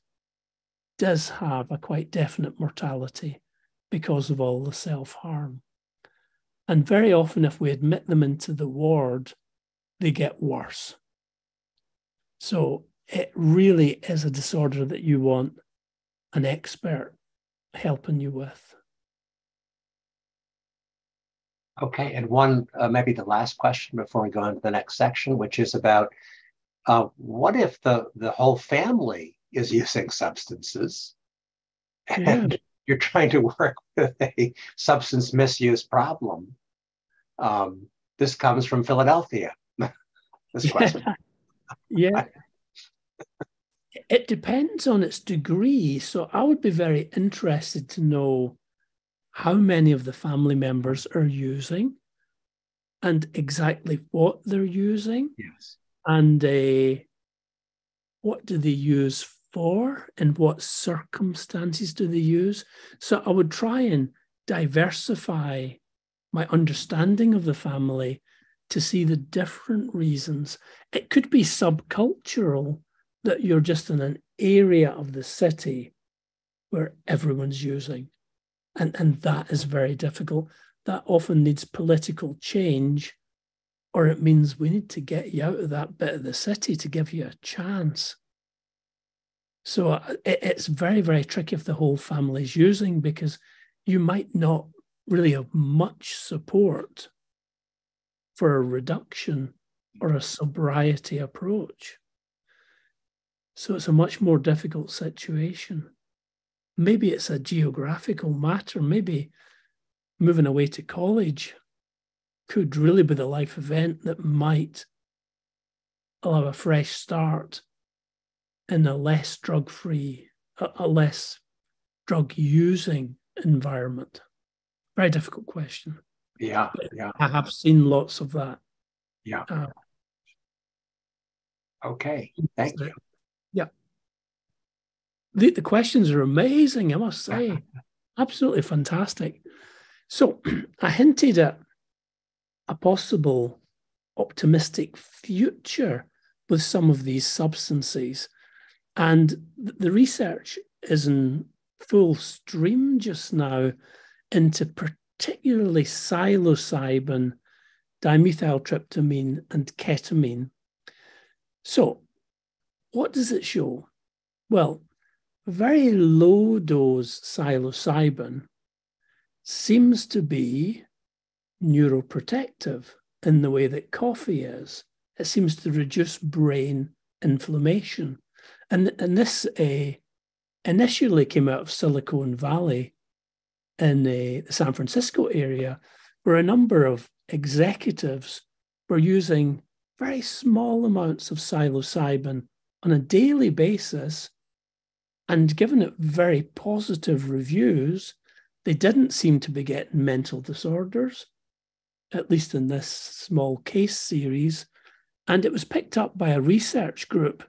does have a quite definite mortality because of all the self-harm. And very often, if we admit them into the ward, they get worse. So it really is a disorder that you want an expert helping you with. Okay, and one, maybe the last question before we go on to the next section, which is about what if the whole family is using substances and you're trying to work with a substance misuse problem? This comes from Philadelphia, this question. Yeah. It depends on its degree. So I would be very interested to know how many of the family members are using and exactly what they're using. Yes. And what do they use for and what circumstances do they use? So I would try and diversify my understanding of the family to see the different reasons. It could be subcultural, that you're just in an area of the city where everyone's using. And that is very difficult. That often needs political change, or it means we need to get you out of that bit of the city to give you a chance. So it's very, very tricky if the whole family's using, because you might not really have much support for a reduction or a sobriety approach. So it's a much more difficult situation. Maybe it's a geographical matter. Maybe moving away to college could really be the life event that might allow a fresh start in a less drug-free, a less drug-using environment. Very difficult question. Yeah, but yeah. I have seen lots of that. Yeah. Okay, thank you. Yeah. The questions are amazing, I must say. Absolutely fantastic. So I hinted at a possible optimistic future with some of these substances. And the research is in full stream just now into particularly psilocybin, dimethyltryptamine, and ketamine. So what does it show? Well, very low dose psilocybin seems to be neuroprotective in the way that coffee is. It seems to reduce brain inflammation. And this initially came out of Silicon Valley in the San Francisco area, where a number of executives were using very small amounts of psilocybin on a daily basis, and given it very positive reviews, they didn't seem to be getting mental disorders, at least in this small case series. And it was picked up by a research group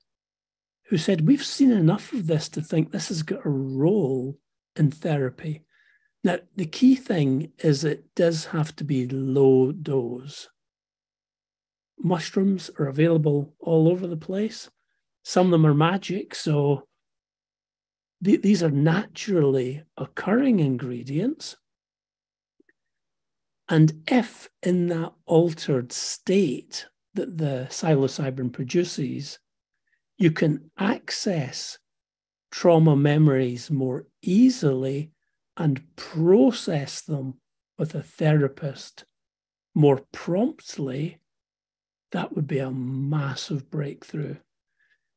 who said, we've seen enough of this to think this has got a role in therapy. Now, the key thing is it does have to be low dose. Mushrooms are available all over the place. Some of them are magic, so these are naturally occurring ingredients. And if in that altered state that the psilocybin produces, you can access trauma memories more easily and process them with a therapist more promptly, that would be a massive breakthrough.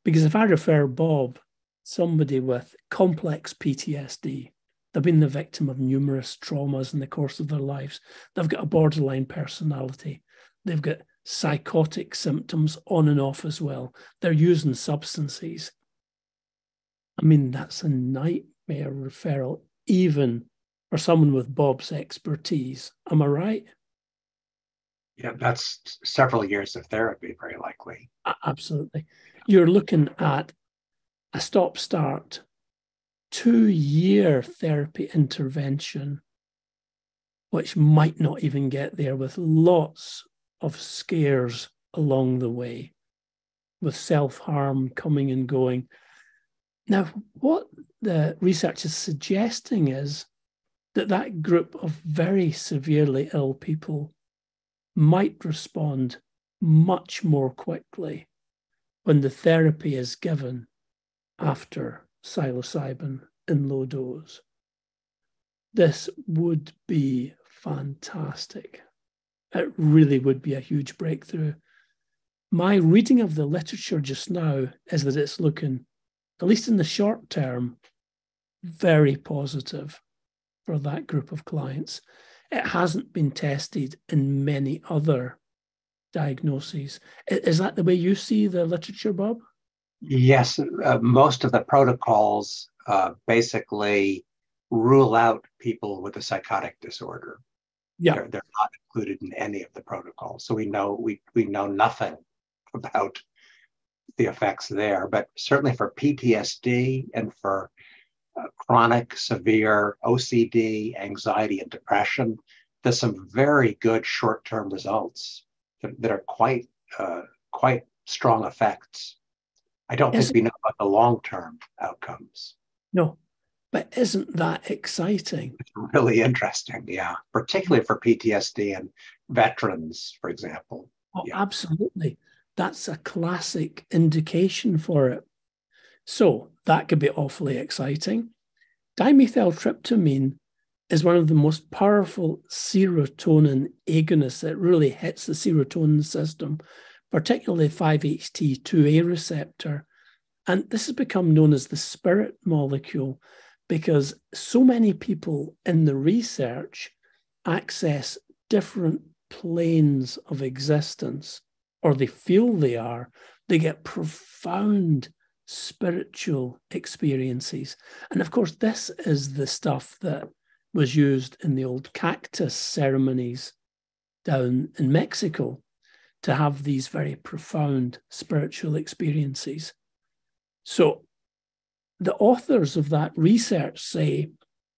Because if I refer Bob, somebody with complex PTSD, they've been the victim of numerous traumas in the course of their lives. They've got a borderline personality. They've got psychotic symptoms on and off as well. They're using substances. I mean, that's a nightmare referral, even for someone with Bob's expertise. Am I right? Yeah, that's several years of therapy, very likely. Absolutely. You're looking at a stop-start 2-year therapy intervention, which might not even get there, with lots of scares along the way, with self-harm coming and going. Now, what the research is suggesting is that that group of very severely ill people might respond much more quickly when the therapy is given after psilocybin in low dose. This would be fantastic. It really would be a huge breakthrough. My reading of the literature just now is that it's looking, at least in the short term, very positive for that group of clients. It hasn't been tested in many other diagnoses. Is that the way you see the literature, Bob? Yes, most of the protocols basically rule out people with a psychotic disorder. Yeah, they're not included in any of the protocols, so we know nothing about the effects there. But certainly for PTSD and for chronic severe OCD, anxiety, and depression, there's some very good short-term results that are quite strong effects. I don't think we know about the long-term outcomes. No, but isn't that exciting? It's really interesting, yeah, particularly for PTSD and veterans, for example. Oh, yeah. Absolutely. That's a classic indication for it. So that could be awfully exciting. Dimethyltryptamine is one of the most powerful serotonin agonists that really hits the serotonin system, particularly 5-HT2A receptor. And this has become known as the spirit molecule because so many people in the research access different planes of existence, or they feel they are. They get profound spiritual experiences. And of course, this is the stuff that was used in the old cactus ceremonies down in Mexico to have these very profound spiritual experiences. So the authors of that research say,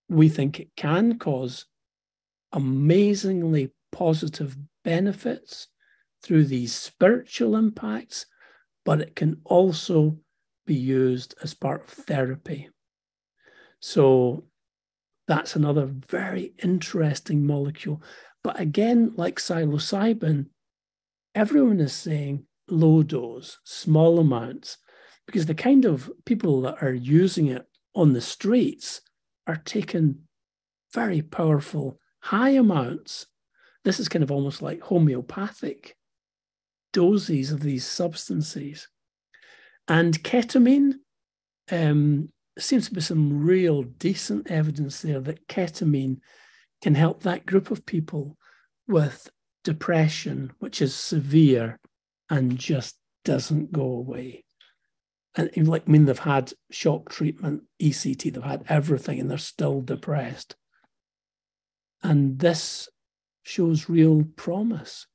we think it can cause amazingly positive benefits through these spiritual impacts, but it can also be used as part of therapy. So that's another very interesting molecule. But again, like psilocybin, everyone is saying low dose, small amounts, because the kind of people that are using it on the streets are taking very powerful high amounts. This is kind of almost like homeopathic doses of these substances. And ketamine, seems to be some real decent evidence there that ketamine can help that group of people with depression, which is severe and just doesn't go away. And like, I mean, they've had shock treatment, ECT, they've had everything, and they're still depressed. And this shows real promise.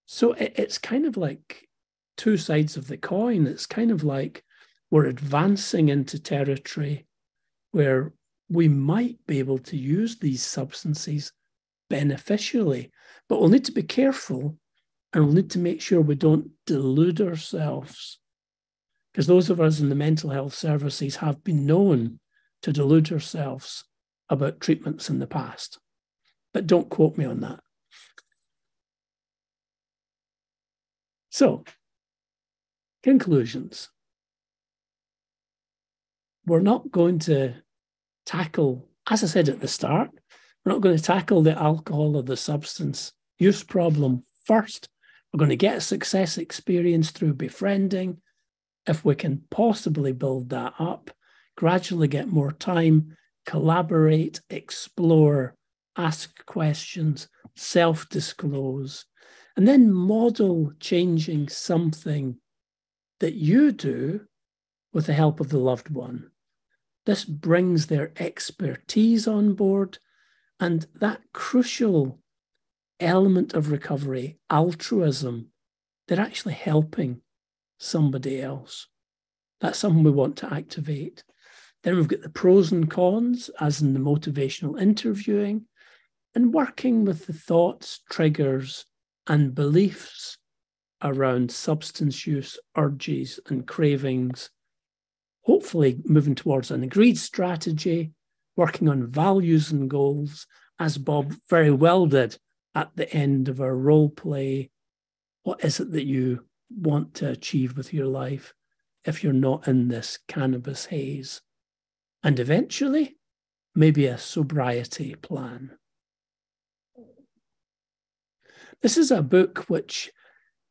So it's kind of like two sides of the coin. It's kind of like we're advancing into territory where we might be able to use these substances beneficially, but we'll need to be careful, and we'll need to make sure we don't delude ourselves, because those of us in the mental health services have been known to delude ourselves about treatments in the past. But don't quote me on that. So, conclusions. We're not going to tackle, as I said at the start, we're not going to tackle the alcohol or the substance use problem first. We're going to get a success experience through befriending. If we can possibly build that up, gradually get more time, collaborate, explore, ask questions, self-disclose, and then model changing something that you do with the help of the loved one. This brings their expertise on board, and that crucial element of recovery, altruism, they're actually helping somebody else. That's something we want to activate. Then we've got the pros and cons, as in the motivational interviewing, and working with the thoughts, triggers, and beliefs around substance use, urges, and cravings. Hopefully moving towards an agreed strategy, working on values and goals, as Bob very well did at the end of our role play. What is it that you want to achieve with your life if you're not in this cannabis haze? And eventually, maybe a sobriety plan. This is a book which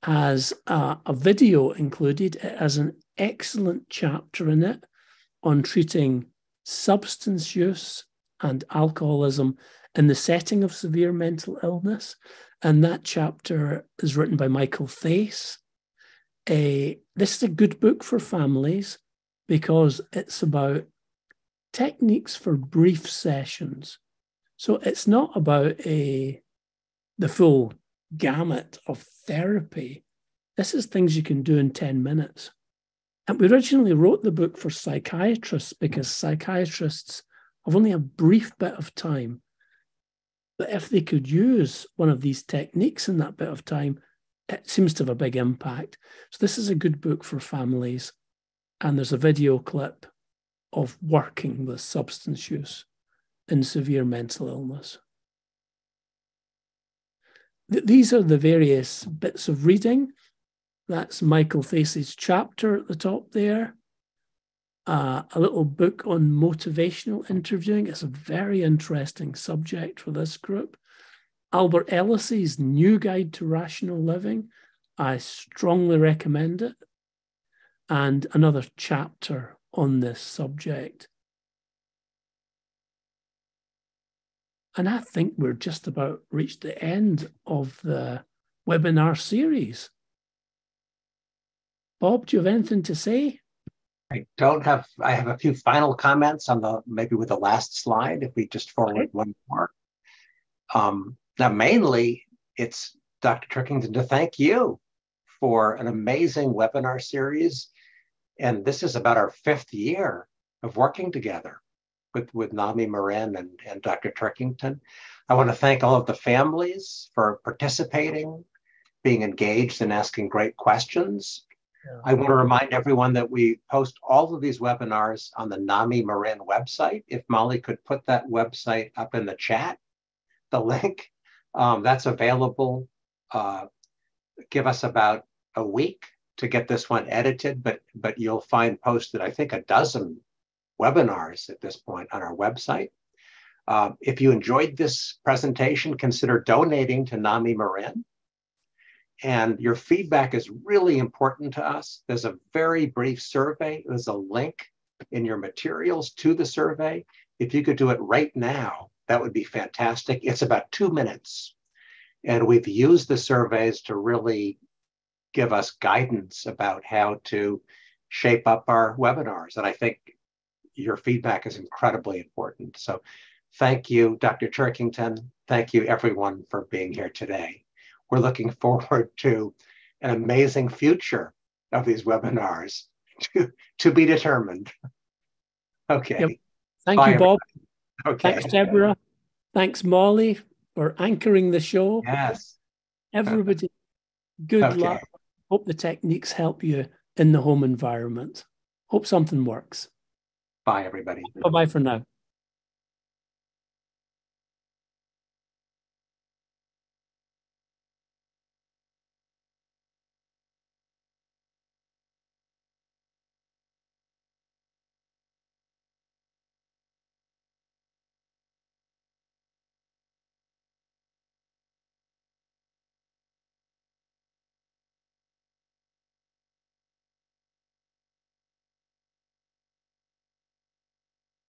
has a video included. It has an excellent chapter in it on treating substance use and alcoholism in the setting of severe mental illness. And that chapter is written by Michael Thace. This is a good book for families because it's about techniques for brief sessions. So it's not about the full gamut of therapy. This is things you can do in 10 minutes. And we originally wrote the book for psychiatrists because psychiatrists have only a brief bit of time. But if they could use one of these techniques in that bit of time, it seems to have a big impact. So this is a good book for families. And there's a video clip of working with substance use in severe mental illness. These are the various bits of reading. That's Michael Thace's chapter at the top there. A little book on motivational interviewing. It's a very interesting subject for this group. Albert Ellis's New Guide to Rational Living. I strongly recommend it. And another chapter on this subject. And I think we're just about reached the end of the webinar series. Bob, do you have anything to say? I have a few final comments on maybe with the last slide, if we just forward one more. Now, mainly, it's Dr. Turkington to thank you for an amazing webinar series. And this is about our 5th year of working together with NAMI Marin and Dr. Turkington. I want to thank all of the families for participating, being engaged and asking great questions. Yeah. I want to remind everyone that we post all of these webinars on the NAMI Marin website. If Molly could put that website up in the chat, the link, that's available. Give us about a week to get this one edited, but you'll find posted, I think, 12 webinars at this point on our website. If you enjoyed this presentation, consider donating to NAMI Marin. And your feedback is really important to us. There's a very brief survey. There's a link in your materials to the survey. If you could do it right now, that would be fantastic. It's about 2 minutes. And we've used the surveys to really give us guidance about how to shape up our webinars. And I think your feedback is incredibly important. So thank you, Dr. Turkington. Thank you, everyone, for being here today. We're looking forward to an amazing future of these webinars to be determined. Okay. Yep. Thank Bye, you, Bob. everybody. Okay. Thanks, Deborah. Thanks, Molly, for anchoring the show. Yes. Everybody, good luck. Hope the techniques help you in the home environment. Hope something works. Bye, everybody. Bye-bye for now.